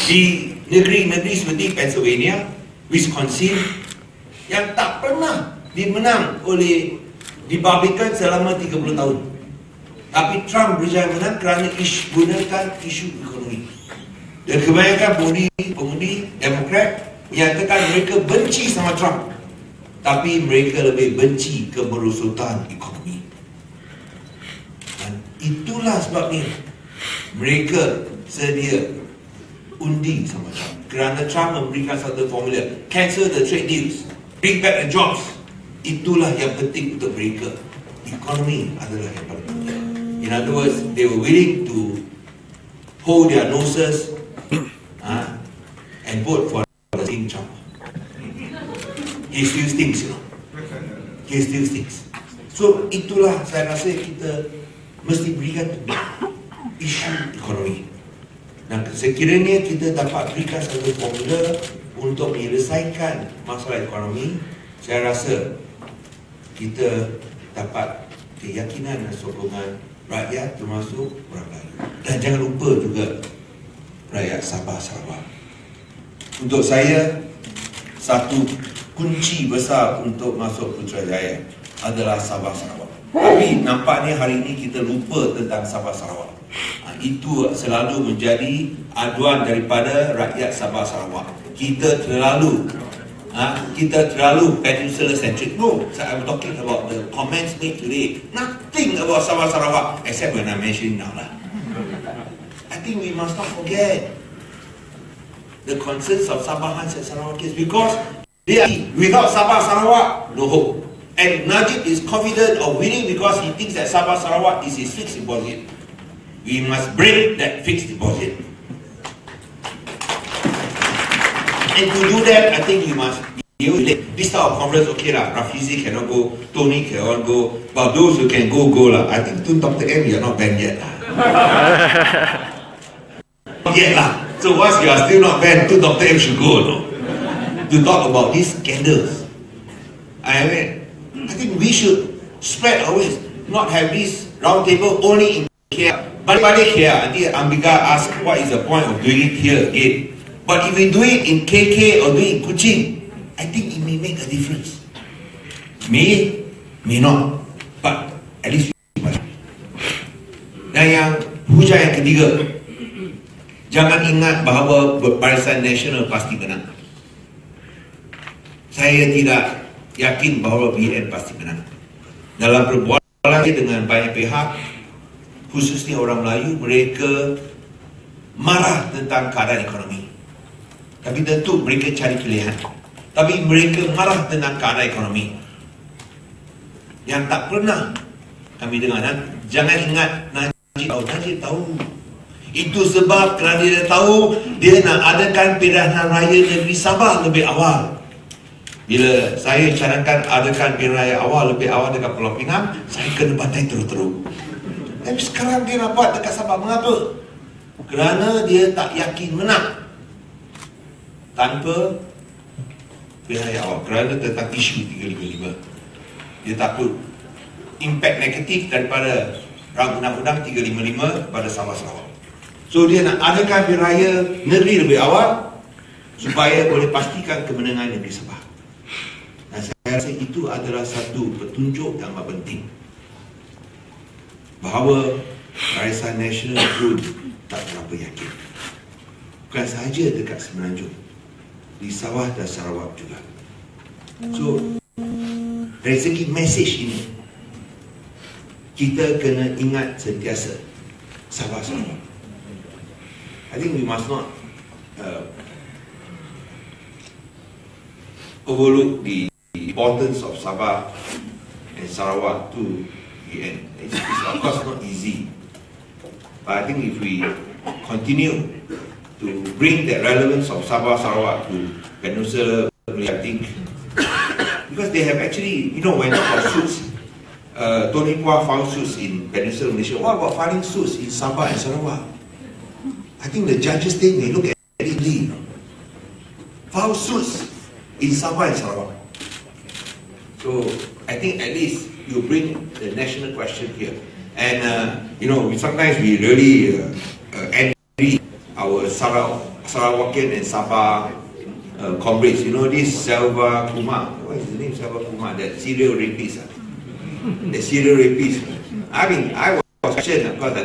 di negeri-negeri seperti Pennsylvania, Wisconsin, yang tak pernah dibabitkan selama 30 tahun. Tapi Trump berjaya menang kerana gunakan isu ekonomi. Dan kebanyakan pengundi Demokrat menyatakan mereka benci sama Trump, tapi mereka lebih benci kemerosotan ekonomi. Dan itulah sebabnya mereka sedia undi sama Trump, kerana Trump memberikan satu formula: cancel the trade deals, bring back the jobs. Itulah yang penting untuk mereka. Ekonomi adalah yang paling penting. In other words, they were willing to hold their noses and vote for the same Trump. He still stinks, you know. He still stinks. So itulah saya rasa kita mesti berikan isu ekonomi. Dan sekiranya kita dapat berikan satu formula untuk menyelesaikan masalah ekonomi, saya rasa kita dapat keyakinan dan sokongan rakyat termasuk orang Melayu. Dan jangan lupa juga rakyat Sabah Sarawak. Untuk saya, satu kunci besar untuk masuk Putrajaya adalah Sabah Sarawak. Tapi nampaknya hari ini kita lupa tentang Sabah Sarawak. Itu selalu menjadi aduan daripada rakyat Sabah Sarawak. Kita terlalu peninsula centric. No, I'm talking about the comments made today. Nothing about Sabah Sarawak except when I mention now lah. I think we must not forget the concerns of Sabahans and Sarawakians, because they are, without Sabah Sarawak, no hope. And Najib is confident of winning because he thinks that Sabah Sarawak is his fixed deposit. We must break that fixed deposit. And to do that, I think we must this type of conference, okay lah, Rafizi cannot go, Tony cannot go, but those who can go, go lah. I think to Dr. M, you are not banned yet lah. Not yet lah. So once you are still not banned, to Dr. M should go, no? To talk about these scandals. I think we should spread our wings, not have this round table only in KL. Balik KL, nanti Ambika ask what is the point of doing it here again. But if we do it in KK or do it in Kuching, I think it may make a difference. May not, but at least we must. Dan yang hujah yang ketiga, jangan ingat bahawa Barisan Nasional pasti menang. Saya tidak yakin bahawa BN pasti menang. Dalam perbualan dengan banyak pihak, khususnya orang Melayu, mereka marah tentang keadaan ekonomi. Tapi tentu mereka cari pilihan. Tapi mereka marah tentang keadaan ekonomi. Yang tak pernah kami dengar. Jangan ingat Najib tahu. Itu sebab kerana dia tahu dia nak adakan pilihan raya negeri Sabah lebih awal. Bila saya cadangkan adakan pilihan raya awal lebih awal dekat Pulau Pinang, saya kena bantai teruk-teruk. Tapi sekarang dia nak buat dekat Sabah. Mengapa? Kerana dia tak yakin menang tanpa pilihan raya awal. Kerana tentang isu 355. Dia takut impak negatif daripada undang-undang 355 kepada Sabah Sarawak. So dia nak adakan pilihan raya negeri lebih awal supaya boleh pastikan kemenangan negeri Sabah. Dan saya rasa itu adalah satu petunjuk yang amat penting bahawa Barisan Nasional pun tak berapa yakin. Bukan sahaja dekat Semenanjung, di Sabah dan Sarawak juga. So dari segi mesej ini, kita kena ingat sentiasa Sabah Sarawak. I think we must not overlook the importance of Sabah and Sarawak to the end. It's of course not easy, but I think if we continue to bring the relevance of Sabah Sarawak to Peninsula, I think because they have actually, you know, when talk about suits, Tony Pua filed suits in Peninsula Malaysia. What about filing suits in Sabah and Sarawak? I think the judges they may look at it deeply. File suits in Sabah and Sarawak. So I think at least you bring the national question here, and you know, sometimes we really envy our Sarawakian and Sabah comrades. You know this Selva Kumar. What is the name? Selva Kumar, that serial rapist. The serial rapist. I mean, I was questioned because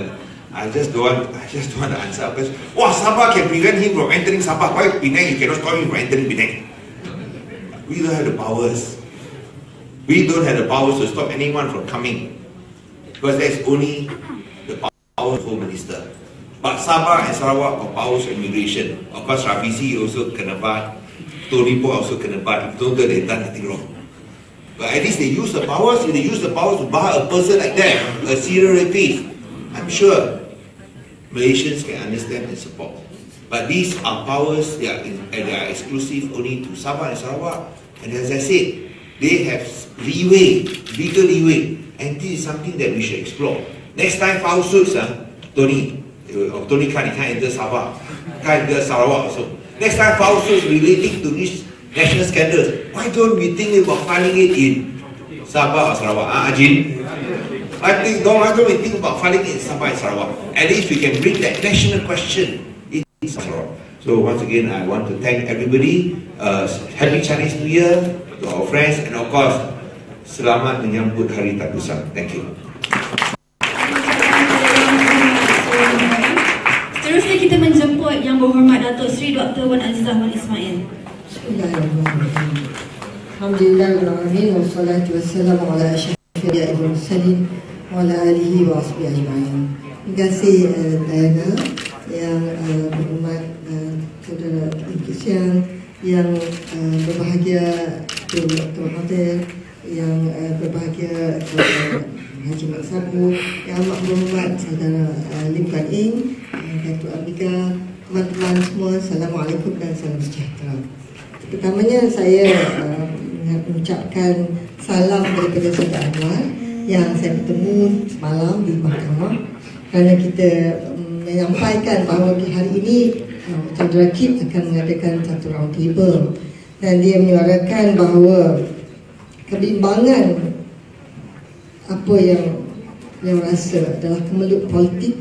I just don't want to answer because Sabah can prevent him from entering Sabah. Why Penang you cannot stop him from entering Penang? We don't have the powers. We don't have the powers to stop anyone from coming because there's only the power of the Home Minister. But Sabah and Sarawak have powers of immigration. Of course, Rafizi also kena bat, Tony Po also kena bat. If don't, they've done nothing wrong. But at least they use the powers. If they use the powers to bar a person like that, a serial rapist, I'm sure Malaysians can understand and support. But these are powers they are exclusive only to Sabah and Sarawak. And as I said, they have leeway, legal leeway And this is something that we should explore. Next time, file suits, Tony Khan, he can't enter Sabah, can't enter Sarawak also. Next time, file suits relating to this national scandals, why don't we think about filing it in Sabah or Sarawak? Ajin? I think, why don't we think about filing it in Sabah and Sarawak? At least we can bring that national question in Sarawak. So once again, I want to thank everybody. Happy Chinese New Year to our friends, and of course, selamat menyambut Hari Takusan. Thank you. Seterusnya kita menjemput Yang Berhormat Datuk Seri Dr. Wan Azizah Wan Ismail. Bismillahirrahmanirrahim. Alhamdulillahirrahmanirrahim. Wassalatu wassalamu ala asyrafil mursalin wa ala alihi wa ashabihi ajma'in. Terima kasih Diana, yang berhormat saudara Kisian, yang berbahagia Dr. Mahathir, yang berbahagia Haji Mak Sabu, yang amat berhormat saudara Lim Kuan Ing, Datuk Abika, teman-teman semua, Assalamualaikum dan salam sejahtera. Pertamanya saya mengucapkan salam daripada saudara Anwar yang saya bertemu semalam di mahkamah, kerana kita menyampaikan bahawa hari ini saudara Kip akan mengadakan satu round table, dan dia menyuarakan bahawa kebimbangan apa yang rasa adalah kemelut politik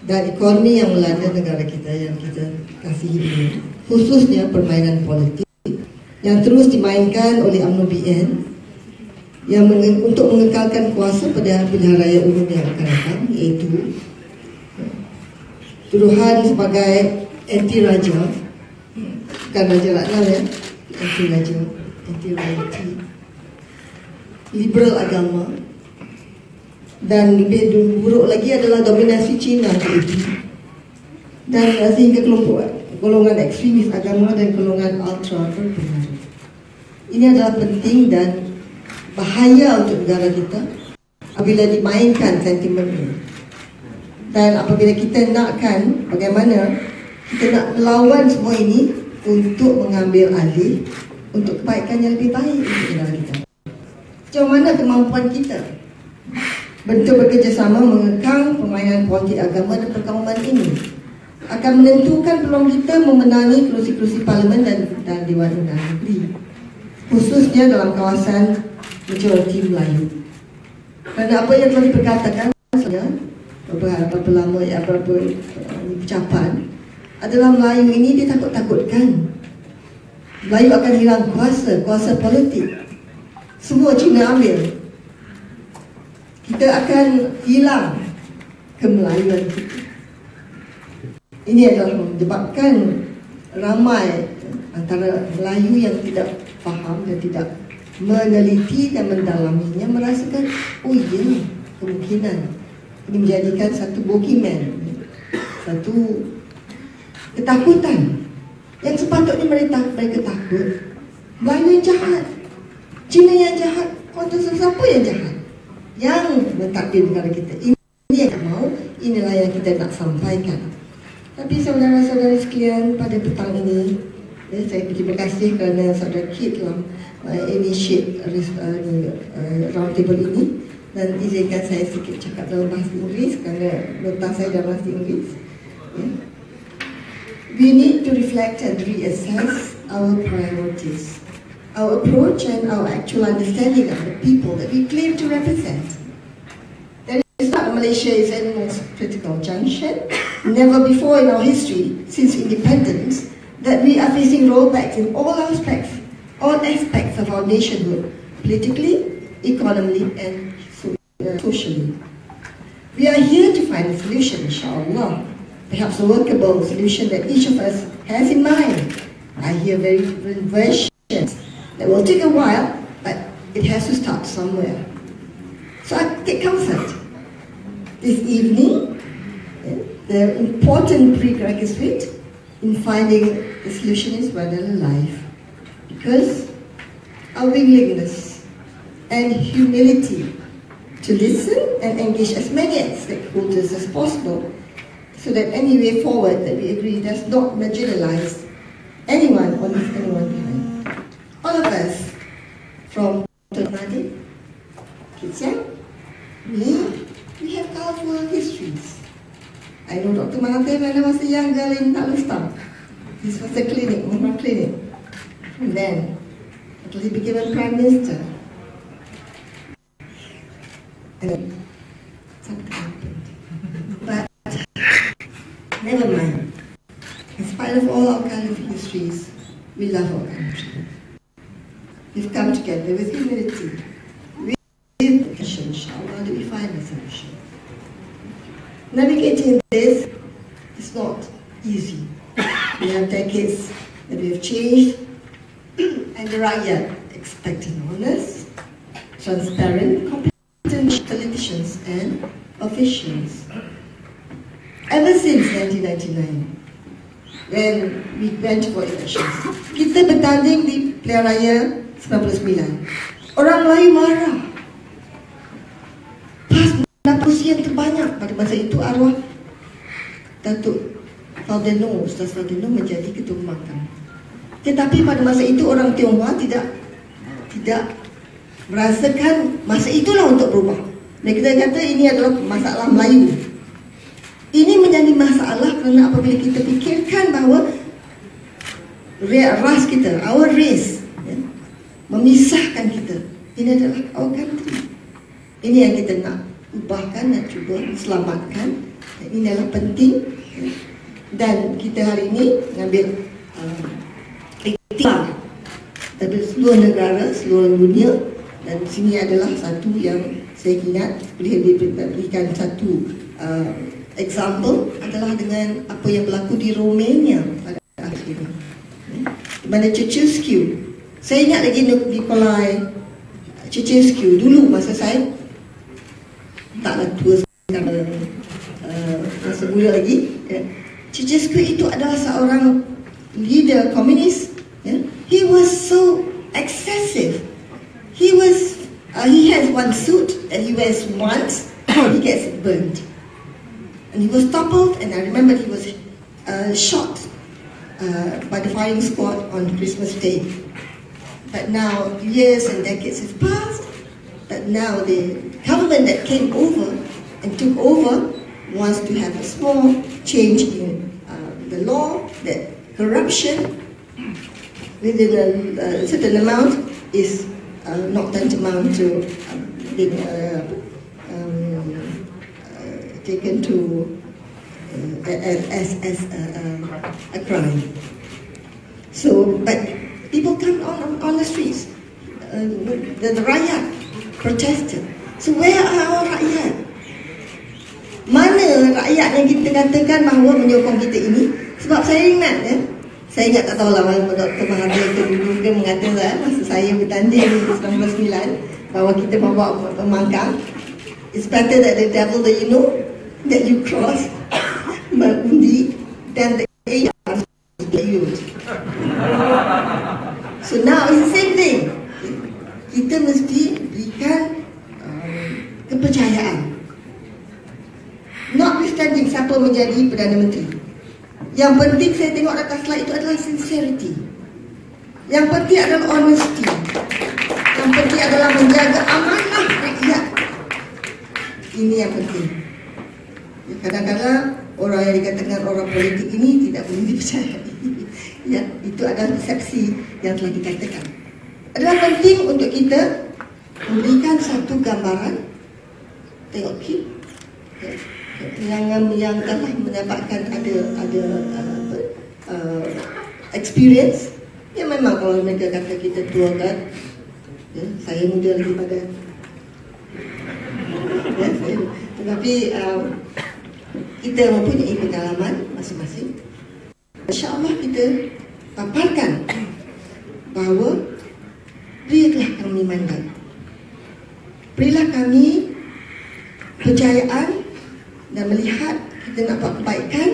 dan ekonomi yang melanda negara kita yang kita kasihi ini, khususnya permainan politik yang terus dimainkan oleh UMNO BN yang untuk mengekalkan kuasa pada pilihan raya umum yang akan datang, iaitu tuduhan sebagai anti-raja, bukan Raja Ratna ya, anti-raja, anti-royalty, liberal agama, dan lebih buruk lagi adalah dominasi Cina dan sehingga golongan ekstremis agama dan golongan ultra berpengaruh. Ini adalah penting dan bahaya untuk negara kita apabila dimainkan sentimen ini. Dan apabila kita nakkan bagaimana kita nak melawan semua ini untuk mengambil alih untuk kebaikan yang lebih baik untuk negara kita. Sejauh mana kemampuan kita bentuk bekerjasama mengekang permainan politik agama dan perkauman ini akan menentukan peluang kita memenangi kerusi-kerusi parlimen dan Dewan Undang Negeri, khususnya dalam kawasan majoriti Melayu. Kerana apa yang telah diperkatakan beberapa lama, beberapa ucapan adalah Melayu ini ditakut-takutkan. Melayu akan hilang kuasa politik. Semua Cina ambil. Kita akan hilang kemelayuan kita. Ini adalah menyebabkan ramai antara Melayu yang tidak faham dan tidak meneliti dan mendalaminya merasakan, oh iya, kemungkinan ini menjadikan satu boogeyman, satu ketakutan yang sepatutnya mereka takut. Melayu yang jahat, Cina yang jahat, kuasa siapa yang jahat, yang mentakdir negara kita. Ini yang kita mahu, inilah yang kita nak sampaikan. Tapi saudara-saudara sekalian, pada petang ini saya berterima kasih kerana saudara Kit telah initiate round table ini, dan izinkan saya sedikit cakap dalam bahasa Inggeris kerana nota saya dalam bahasa Inggeris. We need to reflect and reassess our priorities, our approach and our actual understanding of the people that we claim to represent. There is not Malaysia is at the most critical junction, never before in our history since independence, that we are facing rollbacks in all aspects of our nationhood, politically, economically and socially. We are here to find a solution, inshallah. Perhaps a workable solution that each of us has in mind. I hear very different versions that will take a while, but it has to start somewhere. So I take comfort. This evening, the important prerequisite in finding the solution is rather alive, because our willingness and humility to listen and engage as many stakeholders as possible, so that any way forward that we agree does not marginalize anyone or leave anyone behind. All of us, from Mahathir, Kit Siang, we have colorful histories. I know Dr. Mahathir when I was a young girl in Palestine. This was a clinic, Mohamad clinic. And then, until he became a prime minister. And then, something happened. But, never mind. In spite of all our colorful histories, we love our country. We've come together with humility. With passion, inshallah, that we find a solution. Navigating this is not easy. We have decades that we have changed, and the rakyat expecting honest, transparent, competent politicians and officials. Ever since 1999, when we went for elections, kita bertanding di pilihan raya 99. Orang Melayu marah. Pas mendapat kursi yang terbanyak pada masa itu arwah Datuk Faldeno, Ustaz Faldeno menjadi ketua pembangkang. Tetapi pada masa itu orang Tionghoa tidak merasakan masa itulah untuk berubah. Mereka kata ini adalah masalah Melayu. Ini menjadi masalah kerana apabila kita fikirkan bahawa ras kita, our race, ya, memisahkan kita. Ini adalah our country. Ini yang kita nak ubahkan dan cuba selamatkan. Ini adalah penting. Ya. Dan kita hari ini mengambil iktibar dari seluruh negara, seluruh dunia. Dan sini adalah satu yang saya ingat boleh diberikan satu example adalah dengan apa yang berlaku di Romania pada akhir ini. Di mana Ceausescu, saya ingat lagi Nicolae Ceausescu dulu masa saya taklah tua sekarang, masa muda lagi. Ceausescu itu adalah seorang leader komunis. He was so excessive. He has one suit that he wears once, he gets burnt. And he was toppled, and I remember he was shot by the firing squad on Christmas Day. But now years and decades have passed, but now the government that came over and took over wants to have a small change in the law, that corruption within a certain amount is not tantamount to being taken to as a crime. So, but people come on the streets. The rakyat protested. So where are our rakyat? Mana rakyat yang kita katakan bahawa menyokong kita ini? Sebab saya ingat, saya ingat tak tahu lah Dr. Mahathir dulu ke mengatakan masa saya bertanding di 1999 bahawa kita membawa pembangkang. It's better that the devil that you know that you cross mengundi dan the AR used. So now it's the same thing. Kita mesti berikan kepercayaan. Notwithstanding siapa menjadi Perdana Menteri. Yang penting saya tengok atas slide itu adalah sincerity. Yang penting adalah honesty. Yang penting adalah menjaga amanah rakyat. Ini yang penting. Kadang-kadang orang yang dikatakan orang politik ini tidak boleh dipercayai. Ya, itu adalah persepsi yang telah dikatakan. Adalah penting untuk kita memberikan satu gambaran. Tengok yang telah mendapatkan ada experience. Ya memang kalau mereka kata kita tua kan, ya, saya muda lagi pada. Ya, tetapi kita mempunyai pengalaman masing-masing. InsyaAllah kita paparkan bahawa berilah kami mandat, berilah kami percayaan dan melihat kita nak buat kebaikan,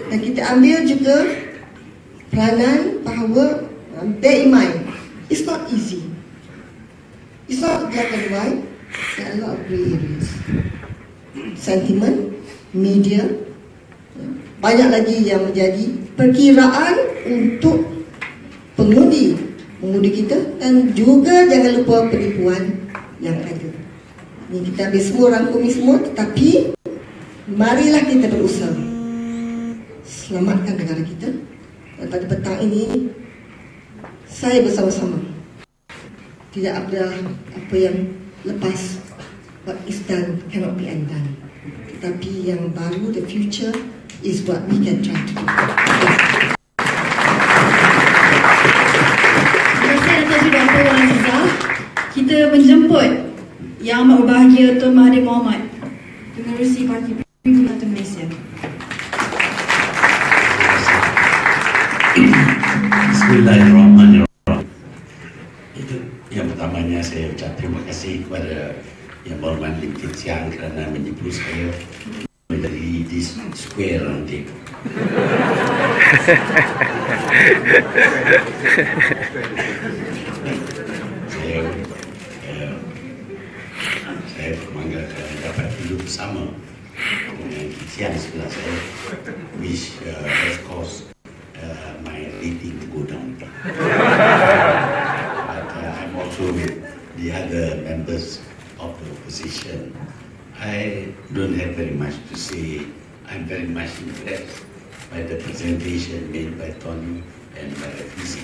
dan kita ambil juga peranan bahawa bear in mind, it's not easy, it's not black and white, there are a lot of grey areas. Sentiment, media, banyak lagi yang menjadi perkiraan untuk mengundi kita, dan juga jangan lupa penipuan yang ada. Ni kita ambil semua, rangkum ni semua, tetapi marilah kita berusaha selamatkan negara kita. Dan pada petang ini saya bersama-sama, tidak ada apa yang lepas. What is done cannot be undone. Tetapi yang baru, the future, is what we can try to do. Terima kasih Datuk Seri Dr. Wan Aziza. Kita menjemput Yang Amat Berbahagia Tuan Mahathir Mohamad, Pengerusi Parti Pakatan Malaysia. Bismillahirrahmanirrahim. Itu yang pertamanya saya ucap terima kasih kepada Yang Berhormat Lim Siang kerana menyebut saya menjadi di square nanti. Saya bangga kerana dapat hidup bersama dengan Siang sebelah saya, which has caused my rating to go down. But I'm also with the other members of the opposition. I don't have very much to say. I'm very much impressed by the presentation made by Tony and by Fizi.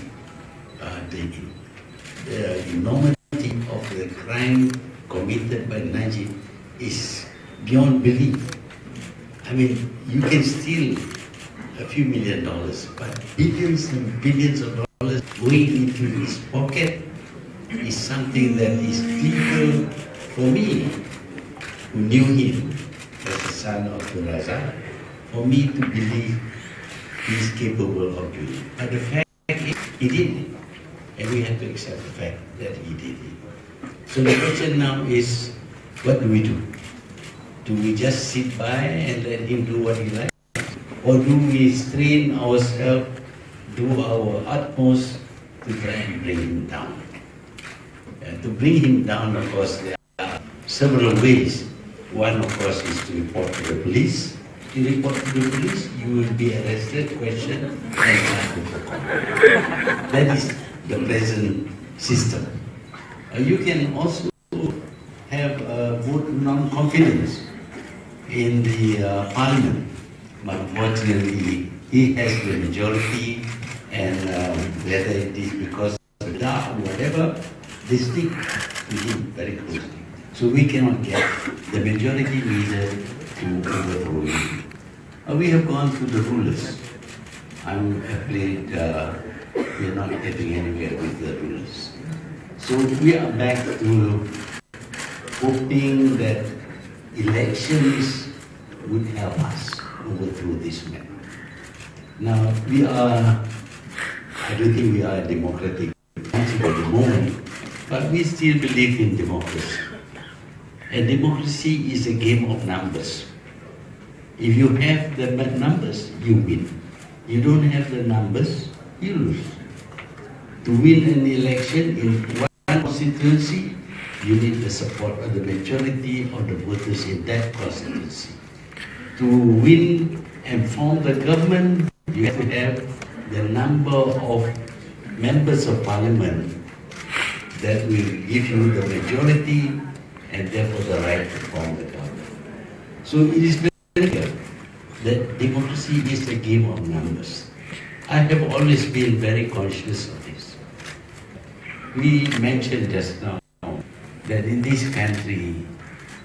The enormity of the crime committed by Najib is beyond belief. I mean, you can steal a few $1 million, but billions and billions of dollars going into his pocket is something that is difficult for me, who knew him as the son of the Raza, for me to believe he's capable of doing it. But the fact is, he did it, and we have to accept the fact that he did it. So the question now is, what do we do? Do we just sit by and let him do what he likes? Or do we strain ourselves, do our utmost to try and bring him down? To bring him down, of course, there are several ways. One, of course, is to report to the police. If you report to the police, you will be arrested, questioned, and tried for comment. That is the present system. You can also have a vote of non-confidence in the parliament. But unfortunately, he has the majority, and whether it is because of that or whatever, they stick to him very closely. So we cannot get the majority needed to overthrow him. We have gone through the rulers. I'm afraid we are not getting anywhere with the rulers. So we are back to hoping that elections would help us overthrow this man. Now, I don't think we are a democratic country at the moment, but we still believe in democracy. And democracy is a game of numbers. If you have the numbers, you win. You don't have the numbers, you lose. To win an election in one constituency, you need the support of the majority of the voters in that constituency. To win and form the government, you have to have the number of members of parliament that will give you the majority and therefore the right to form the government. So it is very clear that democracy is a game of numbers. I have always been very conscious of this. We mentioned just now that in this country,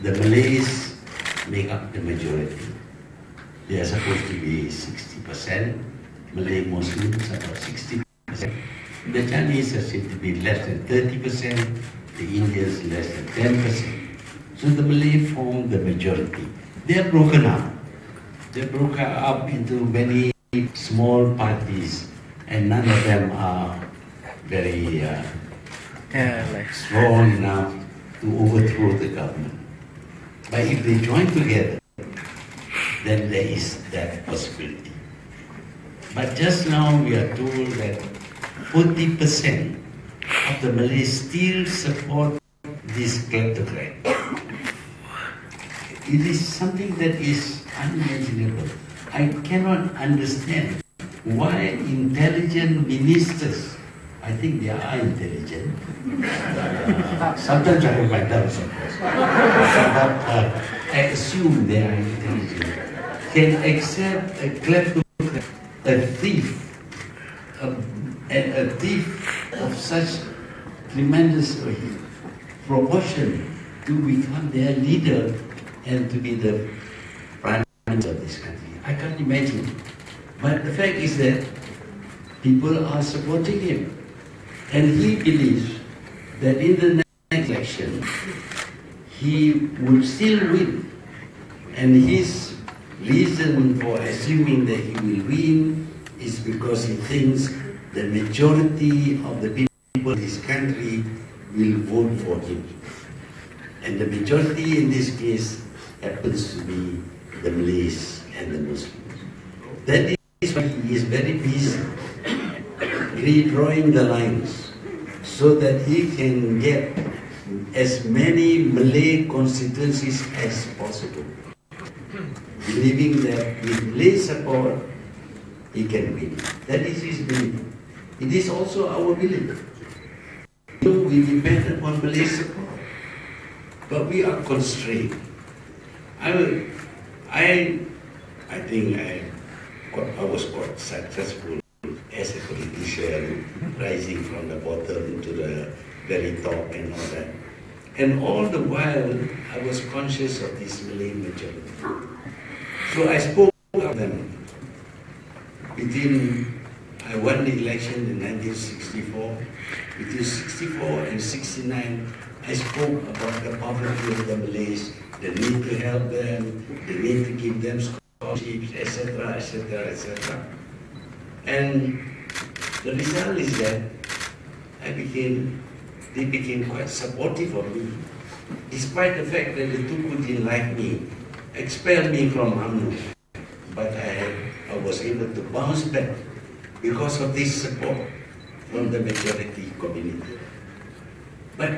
the Malays make up the majority. They are supposed to be 60%, Malay Muslims about 60%. The Chinese are said to be less than 30%, the Indians less than 10%. So the Malay form the majority. They are broken up. They broke up into many small parties, and none of them are very strong enough to overthrow the government. But if they join together, then there is that possibility. But just now we are told that 40% of the Malays still support this kleptocrat. It is something that is unimaginable. I cannot understand why intelligent ministers I think they are intelligent. Sometimes I have my doubts, of course. But I assume they are intelligent. Can accept a kleptocrat, a thief, a thief of such tremendous proportion to become their leader and to be the prime minister of this country. I can't imagine. But the fact is that people are supporting him. And he believes that in the next election, he will still win. And his reason for assuming that he will win is because he thinks the majority of the people in this country will vote for him. And the majority in this case happens to be the Malays and the Muslims. That is why he is very busy redrawing the lines so that he can get as many Malay constituencies as possible, believing that with Malay support, he can win. That is his belief. It is also our belief. We depend upon Malay support, but we are constrained. I think I was quite successful as a politician, rising from the bottom to the very top and all that. And all the while, I was conscious of this Malay majority. So I spoke of them. I won the election in 1964. Between 64 and 69, I spoke about the poverty of the Malays, the need to help them, the need to give them scholarships, etc., etc., etc. And the result is that they became quite supportive of me, despite the fact that the Turut didn't like me, expelled me from UMNO. But I was able to bounce back because of this support from the majority community. But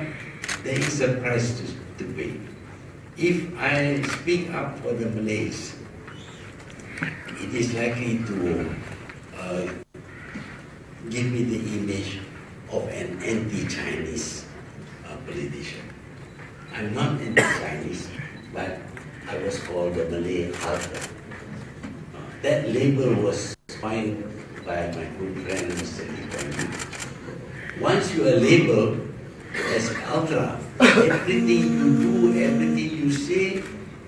there is a price to pay. If I speak up for the Malays, it is likely to give me the image of an anti-Chinese politician. I'm not anti-Chinese, but I was called the Malay Ultra. That label was coined by my good friend, Mr. Ikuti. Once you are labeled as Ultra, everything you do, everything you say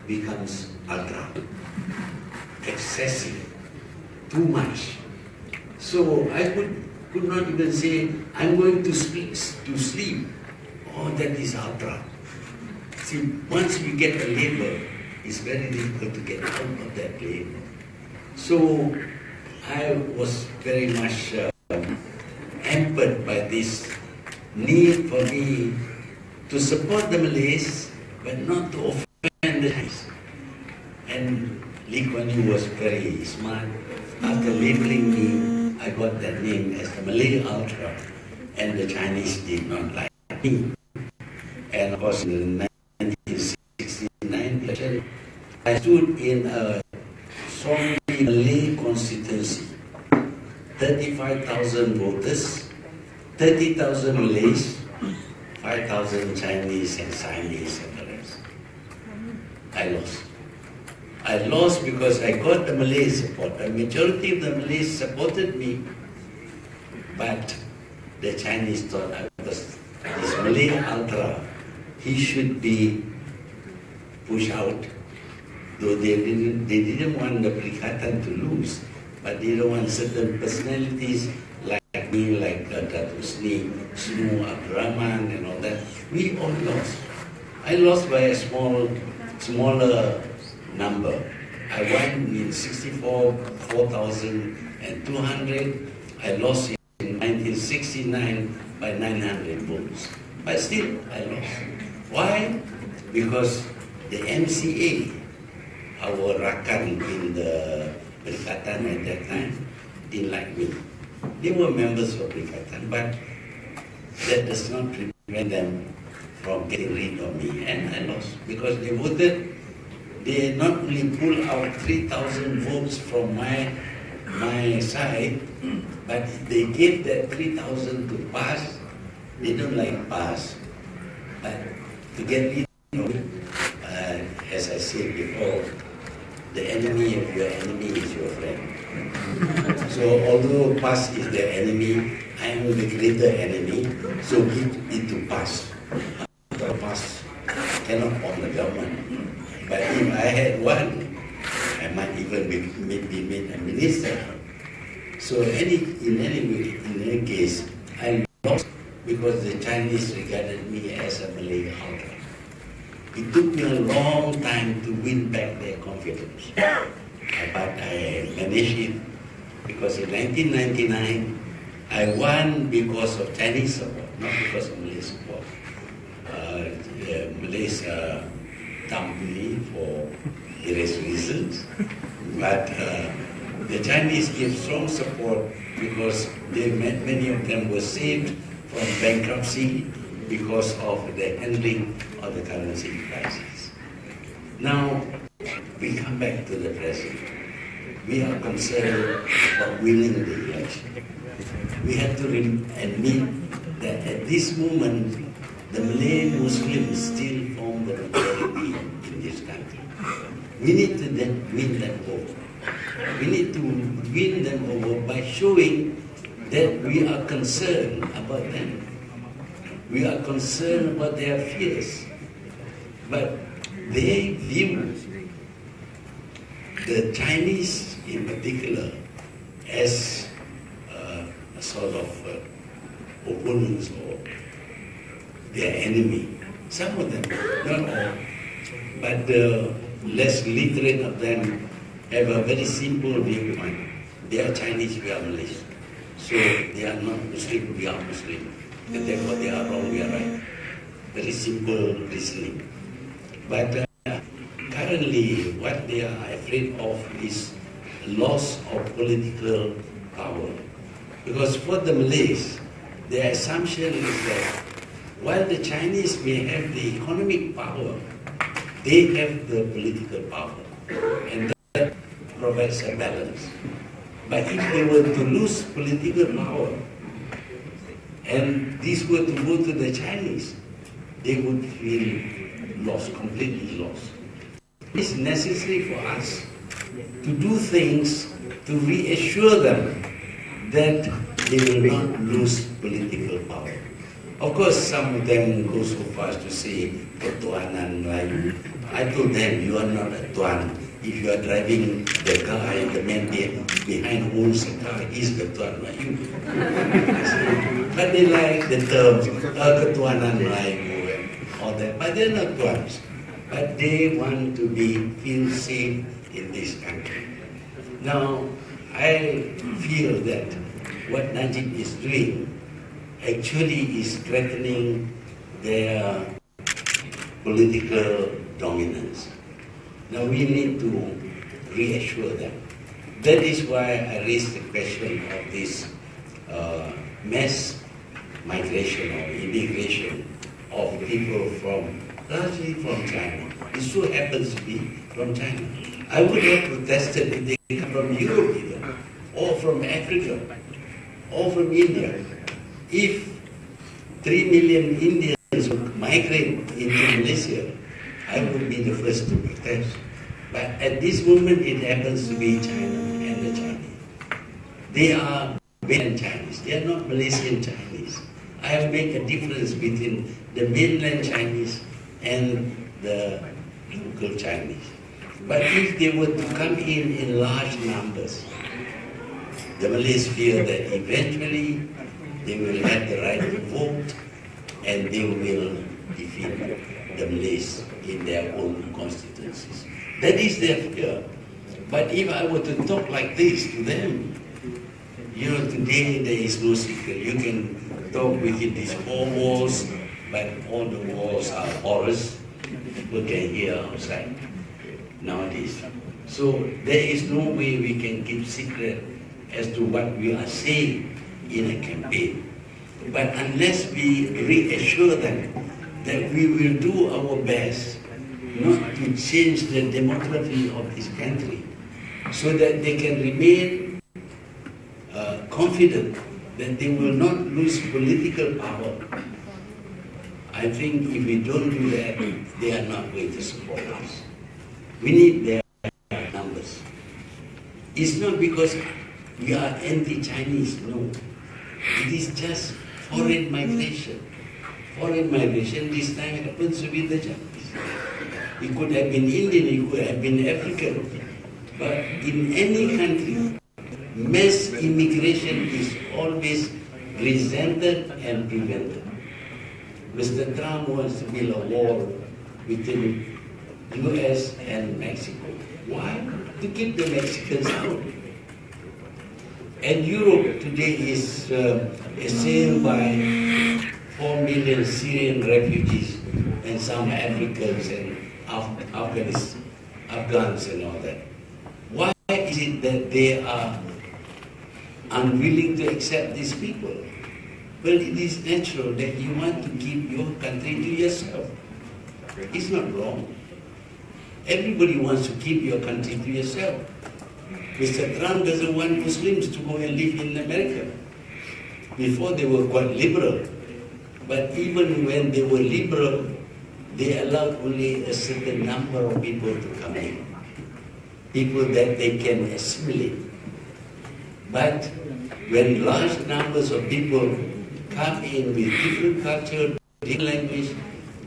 becomes Ultra. Excessive, too much. So I could not even say, I'm going to sleep. Oh, that is Ultra. See, once you get a label, it's very difficult to get out of that label. So I was very much hampered by this need for me to support the Malays, but not to offend the Chinese. And Lee Kuan Yew was very smart. After labeling me, I got that name as the Malay Ultra, and the Chinese did not like me. And of course, in 1969 election, I stood in a strongly Malay constituency, 35,000 voters, 30,000 Malays, 5,000 Chinese and Siamese and the rest. I lost. I lost because I got the Malay support. A majority of the Malays supported me, but the Chinese thought I was this Malay Ultra. He should be pushed out. Though they didn't want the Pakatan to lose, but they don't want certain personalities like me, like Datuk Sri, Snu, Abdurrahman and all that. We all lost. I lost by a smaller number. I won in 64, 4,200. I lost in 1969 by 900 votes. But still, I lost. Why? Because the MCA, our rakan in the Persidangan at that time, didn't like me. They were members of Persidangan, but that does not prevent them from getting rid of me. And I lost because they voted. They not only pulled out 3,000 votes from my my side, but they gave that 3,000 to pass. They don't like pass, but to get rid of it, as I said before, the enemy of your enemy is your friend. So although pass is the enemy, I am the greater enemy, so give it to pass. Pass cannot form the government, but if I had one, I might even be made a minister. So in any case, I lost because the Chinese regarded me as a Malay hunter. It took me a long time to win back their confidence, but I managed it because in 1999 I won because of Chinese support, not because of Malay support. The Malays dumped me for various reasons, but the Chinese gave strong support because many of them were saved from bankruptcy because of the handling of the currency crisis. Now, we come back to the present. We are concerned about winning the election. We have to admit that at this moment, the Malay Muslims still form the majority in this country. We need to then win them over. We need to win them over by showing that we are concerned about them. We are concerned about their fears. But they view the Chinese in particular as a sort of opponents or their enemy. Some of them, not all, but the less literate of them have a very simple viewpoint. They are Chinese, we are Malaysian. So they are not Muslim, we are Muslim. And therefore they are wrong, we are right. Very simple reasoning. But currently what they are afraid of is loss of political power. Because for the Malays, their assumption is that while the Chinese may have the economic power, they have the political power. And that provides a balance. But if they were to lose political power, and this were to go to the Chinese, they would feel lost, completely lost. It's necessary for us to do things to reassure them that they will not lose political power. Of course, some of them go so far as to say, ketuanan Melayu. I told them, you are not a tuan. If you are driving the car and the man behind owns the car, is the tuan Melayu. But they like the term, ketuanan Melayu and all that. But they're not tuans. But they want to feel safe in this country. Now, I feel that what Najib is doing actually is threatening their political dominance. Now we need to reassure them. That is why I raised the question of this mass migration or immigration of people largely from China. It so happens to be from China. I would have protested if they come from Europe even, or from Africa, or from India. If 3 million Indians would migrate into Malaysia, I would be the first to protest. But at this moment, it happens to be China and the Chinese. They are mainland Chinese. They are not Malaysian Chinese. I have made a difference between the mainland Chinese and the local Chinese. But if they were to come in large numbers, the Malays fear that eventually they will have the right to vote and they will defeat the Malays in their own constituencies. That is their fear. But if I were to talk like this to them, you know, today there is no secret. You can talk within these 4 walls, but all the walls are porous. People can hear outside nowadays. So there is no way we can keep secret as to what we are saying in a campaign. But unless we reassure them that we will do our best not to change the demography of this country so that they can remain confident that they will not lose political power, I think if we don't do that, they are not going to support us. We need their numbers. It's not because we are anti-Chinese, no. It is just foreign migration. Foreign migration this time happens to be the Chinese. It could have been Indian, it could have been African. But in any country, mass immigration is always resented and prevented. Mr. Trump wants to build a wall between US and Mexico. Why? To keep the Mexicans out. And Europe today is assailed by 4 million Syrian refugees and some Africans and Afghans and all that. Why is it that they are unwilling to accept these people? Well, it is natural that you want to keep your country to yourself. It's not wrong. Everybody wants to keep your country to yourself. Mr. Trump doesn't want Muslims to go and live in America. Before they were quite liberal. But even when they were liberal, they allowed only a certain number of people to come in. People that they can assimilate. But when large numbers of people come in with different culture, different language,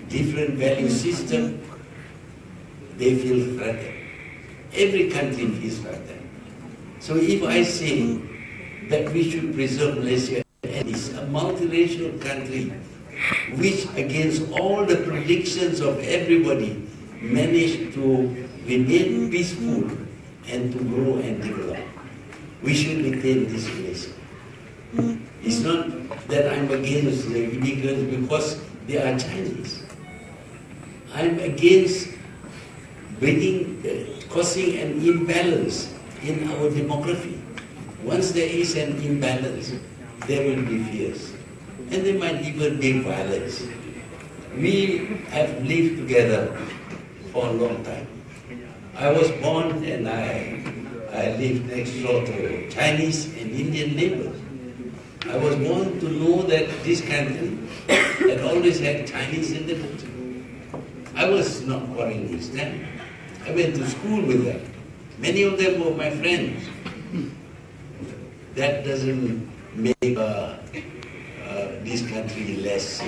different value system, they feel threatened. Every country feels threatened. So if I say that we should preserve Malaysia as a multiracial country, which against all the predictions of everybody managed to remain peaceful and to grow and develop, we should retain this Malaysia. It's not that I'm against the immigrants because they are Chinese. I'm against causing an imbalance in our demography. Once there is an imbalance, there will be fears. And there might even be violence. We have lived together for a long time. I was born and I lived next door to Chinese and Indian neighbors. I was born to know that this country had always had Chinese in the country. I was not quarreling with them. I went to school with them. Many of them were my friends. That doesn't make this country less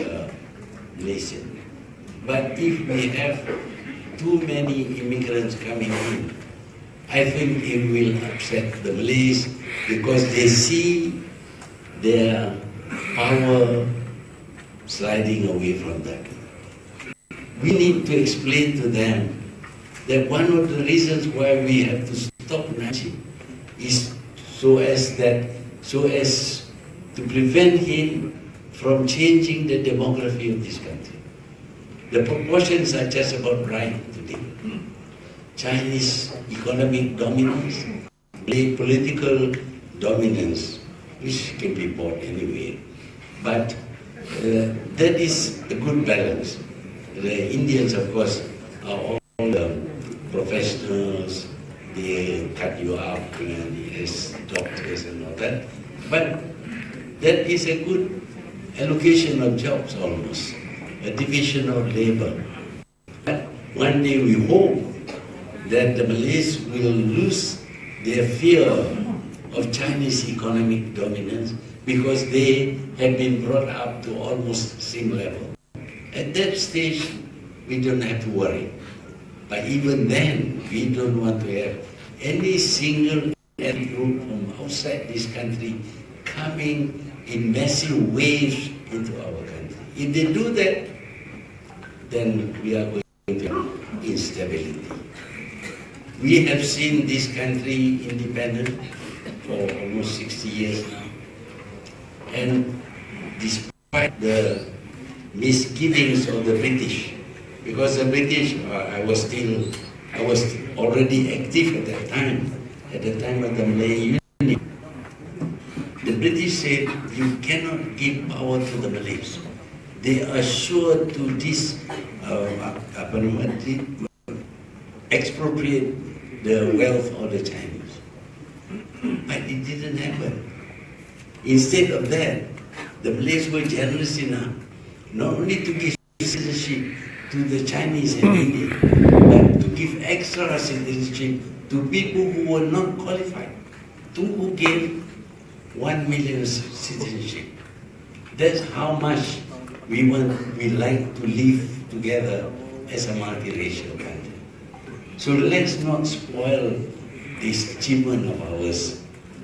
nation. But if we have too many immigrants coming in, I think it will upset the Malays because they see their power sliding away from them. We need to explain to them that one of the reasons why we have to stop Najib is so as to prevent him from changing the demography of this country. The proportions are just about right today. Chinese economic dominance, political dominance, which can be bought anyway. But that is a good balance. The Indians, of course, are all professionals. They cut you up as doctors and all that. But that is a good allocation of jobs almost, a division of labor. But one day we hope that the Malays will lose their fear of Chinese economic dominance because they have been brought up to almost the same level. At that stage, we don't have to worry. But even then, we don't want to have any single ethnic group from outside this country coming in massive waves into our country. If they do that, then we are going to have instability. We have seen this country independent for almost 60 years now. And despite the misgivings of the British, because the British, I was already active at the time of the Malay Union. The British said, you cannot give power to the Malays. They are sure to expropriate the wealth of the Chinese. But it didn't happen. Instead of that, the Malays were generous enough not only to give citizenship to the Chinese and Indian, but to give extra citizenship to people who were not qualified. Who gave 1 million citizenship. That's how much we like to live together as a multiracial country. So let's not spoil this achievement of ours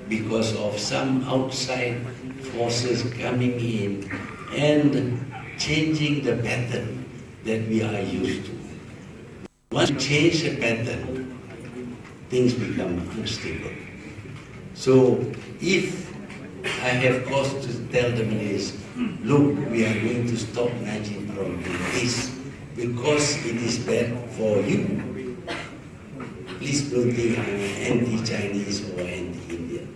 because of some outside forces coming in and changing the pattern that we are used to. Once you change the pattern, things become unstable. So if I have cause to tell the Malays, look, we are going to stop Najib from doing this because it is bad for you. Please don't think I'm anti-Chinese or anti-Indian.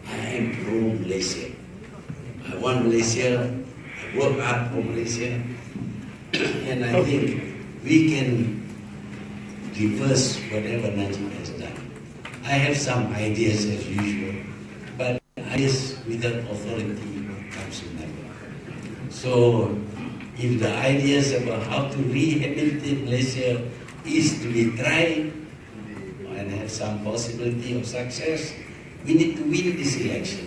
I am pro-Malaysia. I want Malaysia, I work hard for Malaysia, and I think we can reverse whatever Najib has done. I have some ideas as usual, but ideas without authority comes to never. So if the ideas about how to rehabilitate Malaysia is to be tried and have some possibility of success, we need to win this election.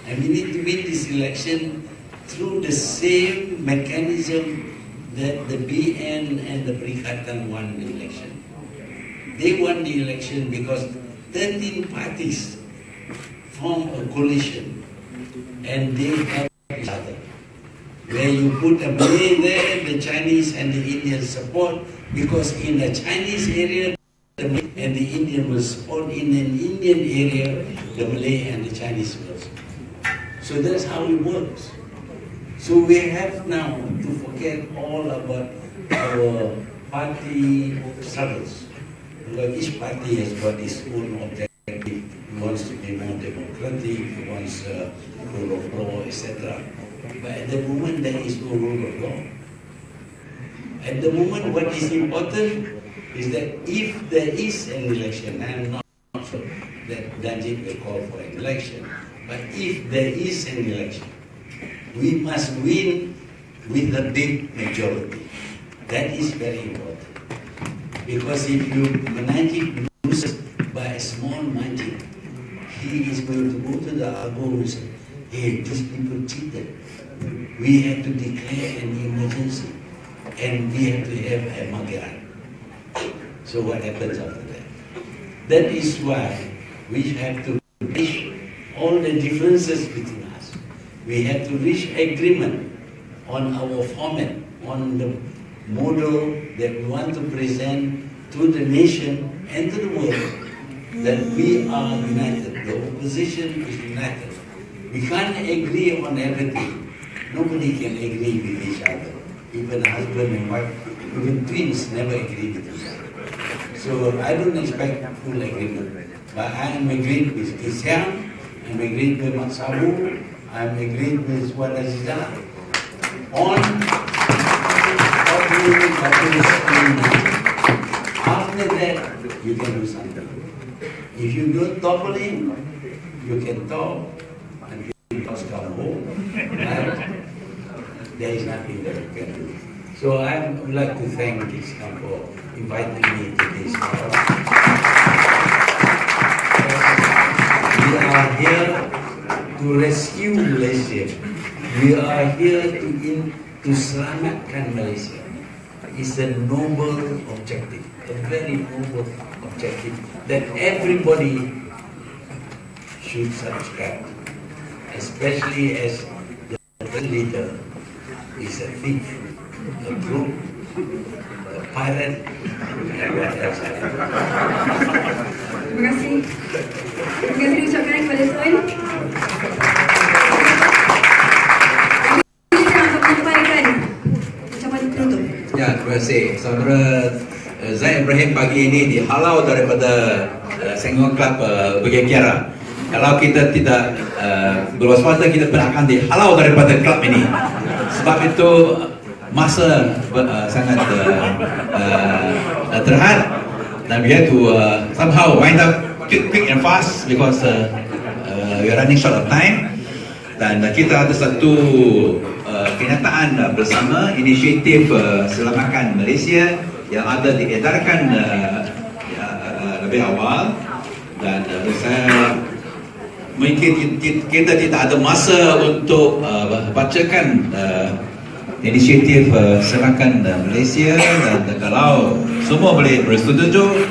And we need to win this election through the same mechanism that the BN and the Pakatan won the election. They won the election because 13 parties form a coalition and they help each other. Where you put a Malay there, the Chinese and the Indian support, because in the Chinese area, the Malay and the Indian will support. In an Indian area, the Malay and the Chinese will support. So that's how it works. So we have now to forget all about our party struggles. Because each party has got its own objective. It wants to be more democratic, it wants rule of law, etc. But at the moment, there is no rule of law. At the moment, what is important is that if there is an election, I am not sure that Najib will call for an election, but if there is an election, we must win with a big majority. That is very important. Because if Najib loses by a small margin, he is going to go to the Argo and say, hey, these people cheated. We have to declare an emergency and we have to have a Magaran. So what happens after that? That is why we have to reach all the differences between us. We have to reach agreement on our format, on the model that we want to present to the nation and to the world, that we are united. The opposition is united. We can't agree on everything. Nobody can agree with each other. Even husband and wife, even twins never agree with each other. So I don't expect full agreement. But I am agreed with Siang, I am agreed with Matsabu, I am agreed with Wadazizah on after that, you can do something. If you don't topple in, you can talk until the cows come home. There is nothing that you can do. So I would like to thank Sidang for inviting me to this. We are here to rescue Malaysia. We are here to Selamatkan Malaysia. It's a noble objective, a very noble objective that everybody should subscribe, especially as the leader is a thief, a crook, a pirate, and what else. Terima kasih. Terima kasih diucapkan kepada Tuan. Kita akan menyampaikan ucapan penutup. Ya, terima kasih. Saudara Zaid Ibrahim pagi ini dihalau daripada Sengok Club Bukit Kiara. Kalau kita tidak berwaspada, kita pun akan dihalau daripada klub ini. Sebab itu masa sangat terhad dan we have to somehow wind up quick and fast because we are running short of time. Dan kita ada satu kenyataan bersama inisiatif Selamatkan Malaysia yang ada diedarkan lebih awal, dan saya mungkin kita tidak ada masa untuk bacakan inisiatif Selamatkan Malaysia, dan kalau semua boleh bersetuju,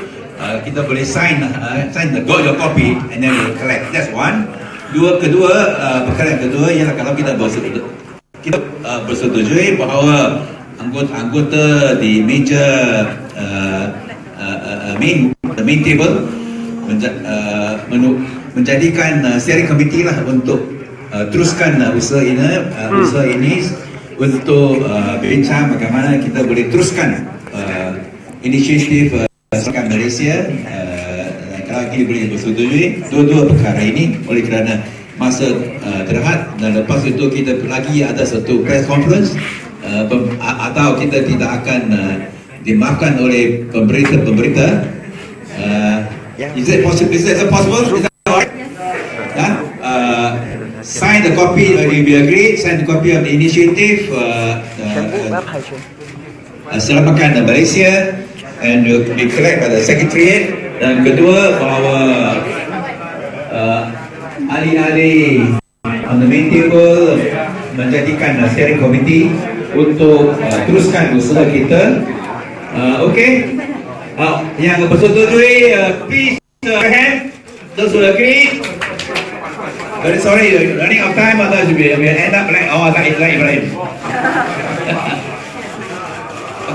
kita boleh sign got your copy and then we'll collect. That's one. Perkara yang kedua ialah kalau kita bersetuju bahawa anggota di meja main table menjadikan steering committee lah untuk teruskan usaha ini untuk bincang bagaimana kita boleh teruskan inisiatif Selamatkan Malaysia. Kalau kita boleh bersetuju dua perkara ini oleh kerana masa terhad, dan lepas itu kita lagi ada satu press conference atau kita tidak akan dimaafkan oleh pemberita. Is it possible? Is that alright? Sign the copy, we agree, sign the copy of the initiative Selamatkan Malaysia, and will be collected by the Secretariat. Dan kedua, bahawa ahli-ahli on the main table menjadikan steering committee untuk teruskan usaha kita. Okay, yang bersetujui, please hand. Those who agree. Very sorry, running out of time, others will end up like Ibrahim.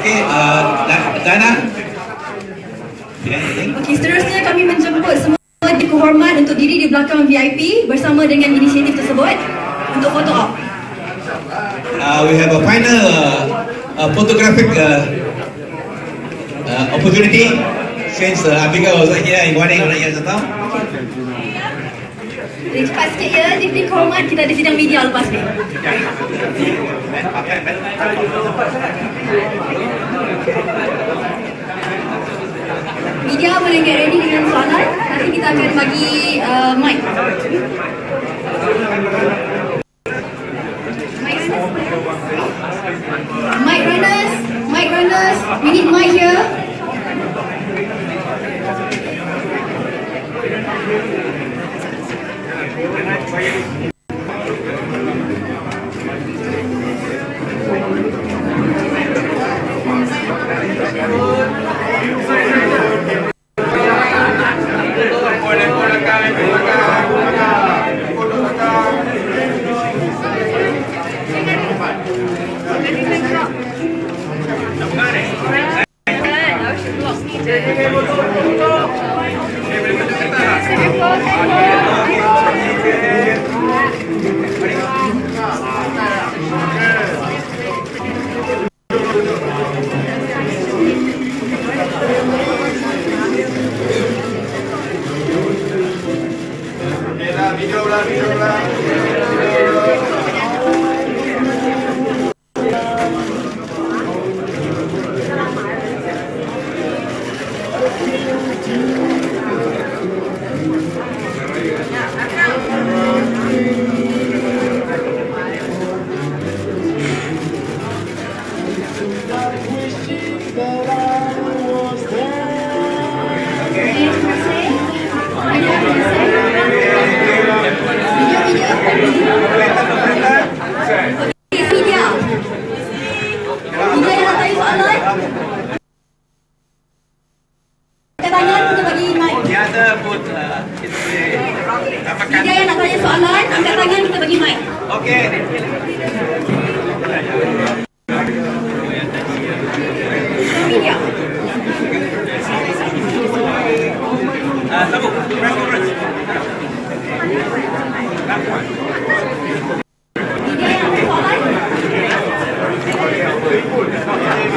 Okay, Dana. Okey, seterusnya kami menjemput semua dihormat untuk diri di belakang VIP bersama dengan inisiatif tersebut untuk foto op. We have a final photographic opportunity since Abigail was here in morning on the Zatau. Cepat sikit ya, diberi hormat, kita ada sidang media lepas ni. Media boleh get ready dengan soalan, nanti kita akan bagi mic. Mic runners, we need mic here. Media yang nak tanya soalan, angkat tangan, kita bagi mic. Okey. Media. Sabuk, press conference.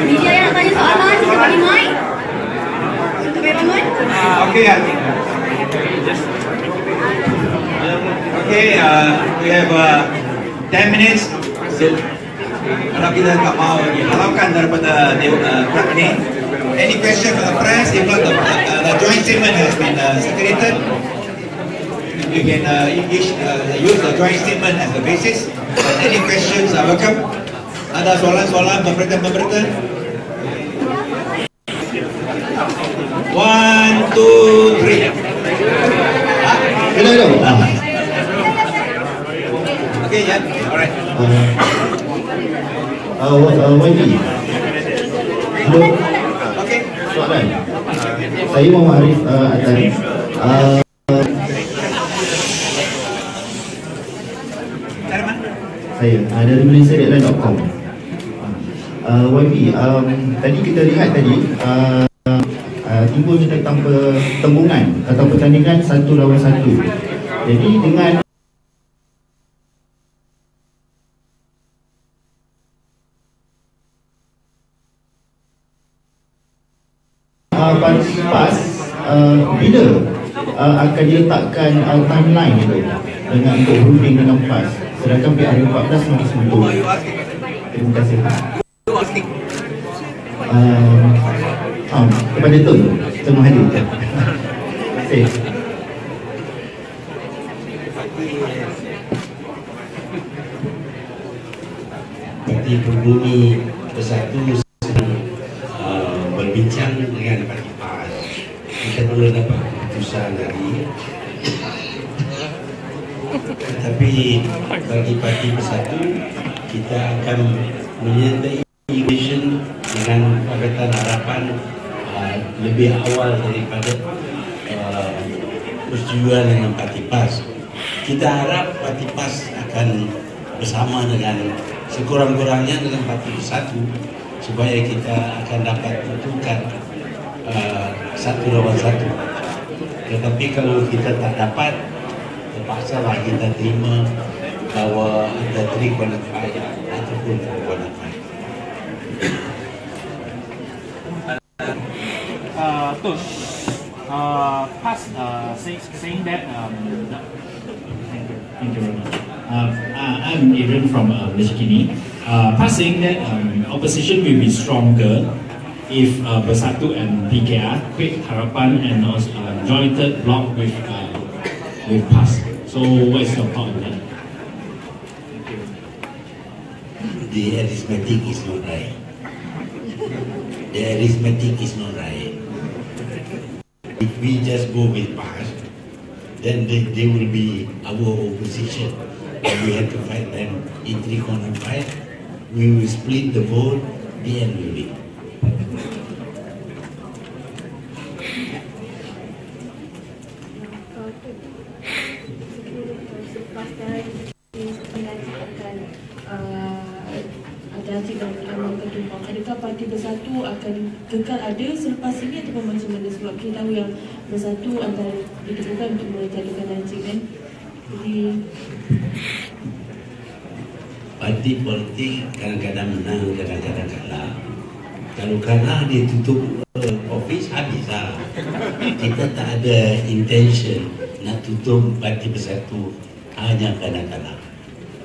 Media yang nak tanya soalan, kita bagi mic. Untuk Beramun. Okey, okay, we have 10 minutes. So, kalau kita tak mau dihalalkan daripada club ini, any question from the press? If not, the joint statement has been circulated. we can use the joint statement as the basis. And any questions are welcome. Ada soalan-soalan pemberita-pemberita? 1, 2, 3. Hello. Okay, yeah. Alright. YB. Hello. Okay. Soalan. Saya Mohamad Atari. Saya dari malaysia.com. YB, tadi kita lihat timbulnya tentang pertembungan atau pertandingan 1 lawan 1. Jadi dengan PAS bila akan diletakkan timeline itu dengan untuk berunding dengan PAS, sedangkan PR14 masih sebelum. Terima kasih. Kepada Tun Mahathir. Terima kasih. Parti Penghuni Bersatu sedang berbincang dengan Parti PAS. Kita belum dapat keputusan lagi. Tetapi bagi Parti Bersatu, kita akan menyertai vision dengan Pakatan Harapan lebih awal daripada persetujuan dengan Parti PAS. Kita harap Parti PAS akan bersama dengan sekurang-kurangnya dengan Parti Bersatu supaya kita akan dapat tentukan 1 lawan 1. Tetapi kalau kita tak dapat, terpaksalah kita terima bahawa ada 3 qualified ataupun 4 qualified. PAS saying that thank you very much. I'm Adrian from Kini. PAS saying that opposition will be stronger if BERSATU and PKR quit Harapan and also joined block with PAS. So what is your thought on that? The arithmetic is not right. The arithmetic is not right. If we just go with PAS, then they will be our opposition. And we have to fight them in 3-5. We will split the vote, the end will be. Adakah Parti Bersatu akan kekal ada selepas ini ataupun macam mana? Sebab kita tahu yang Bersatu antara ditubuhkan untuk menjadikan langsung kan. Jadi parti politik kadang-kadang menang, kadang-kadang kalah. Kalau kalah dia tutup office, habis lah. Kita tak ada intention nak tutup Parti Bersatu hanya kerana kalah.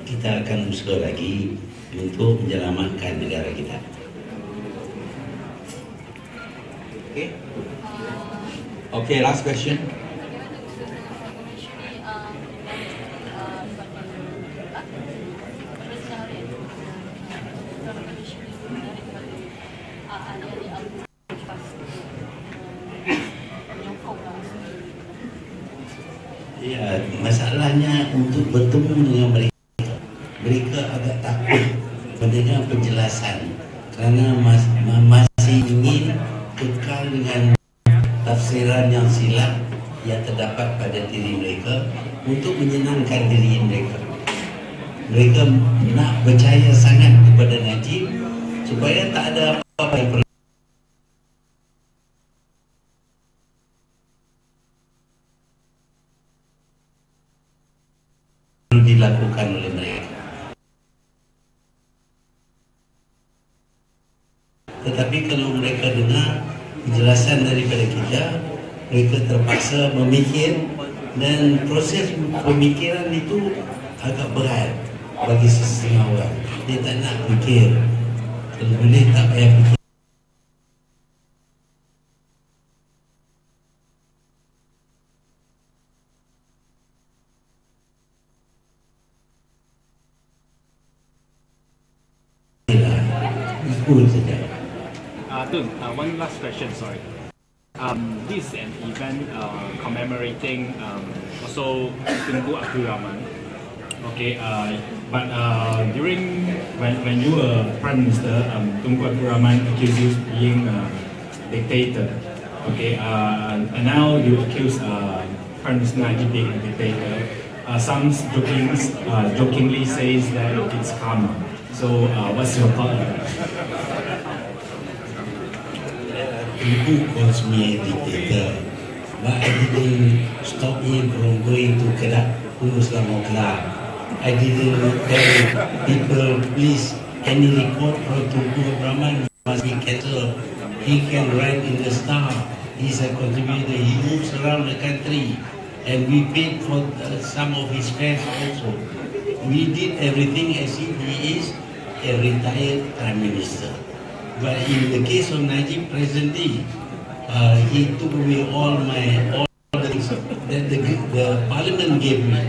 Kita akan usaha lagi untuk menyelamatkan negara kita. Okay. Okay, last question. Ya, masalahnya untuk bertemu dengan mereka, mereka agak takut mendengar penjelasan kerana masih ingin kekal dengan tafsiran yang silap yang terdapat pada diri mereka untuk menyenangkan diri mereka. Mereka nak percaya sangat kepada Najib supaya tak ada apa-apa yang perlu dilakukan oleh mereka. Tetapi kalau mereka dengar penjelasan daripada kita, mereka terpaksa memikir, dan proses pemikiran itu agak berat bagi sesetengah orang. Dia tak nak fikir. Kalau boleh tak payah fikir. cool saja. Tun, one last question, sorry. This is an event commemorating also Tunku Abdul Rahman. Okay, but during when you were Prime Minister, Tunku Abdul Rahman accused you of being a dictator. Okay, and now you accuse Prime Minister Najib being a dictator. Some jokingly says that it's karma. So what's your thought on that? Tunku calls me a dictator, but I didn't stop him from going to Kedah, to Selamatkan. I didn't tell people, please, any report from Tunku Abdul Rahman must be cancelled. He can write in the Star. He's a contributor. He moves around the country, and we paid for some of his fares also. We did everything as if he is a retired Prime Minister. But in the case of Najib presently, he took away all the things that the Parliament gave me,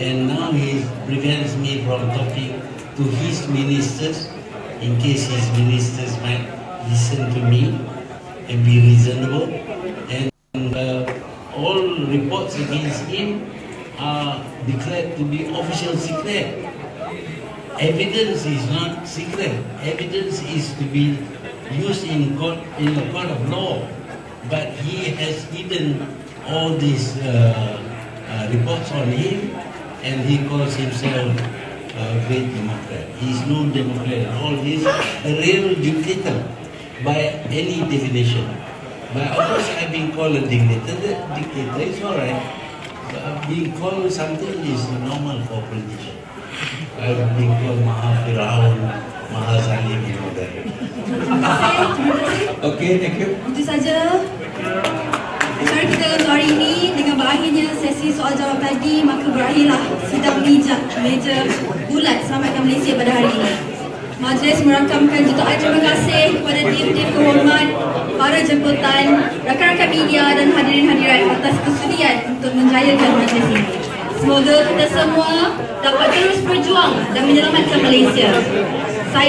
and now he prevents me from talking to his ministers, in case his ministers might listen to me and be reasonable. And all reports against him are declared to be official secret. Evidence is not secret. Evidence is to be used in a court of law. But he has hidden all these reports on him, and he calls himself a great Democrat. He is no Democrat at all. He is a real dictator by any definition. But of course, I've been called a dictator. The dictator is all right. Being called something is normal for politicians. I've been called Mahathir, Mahazalim, and all that. Okay, thank you. Itu saja acara kita untuk hari ini. Dengan berakhirnya sesi soal jawab tadi, maka berakhirlah sidang meja bulat Selamatkan Malaysia pada hari ini. Majlis merakamkan jutaan terima kasih kepada tim-tim kehormat, para jemputan, rakan-rakan media dan hadirin-hadirat atas kesudian untuk menjayakan majlis ini. Semoga kita semua dapat terus berjuang dan menyelamatkan Malaysia. Saya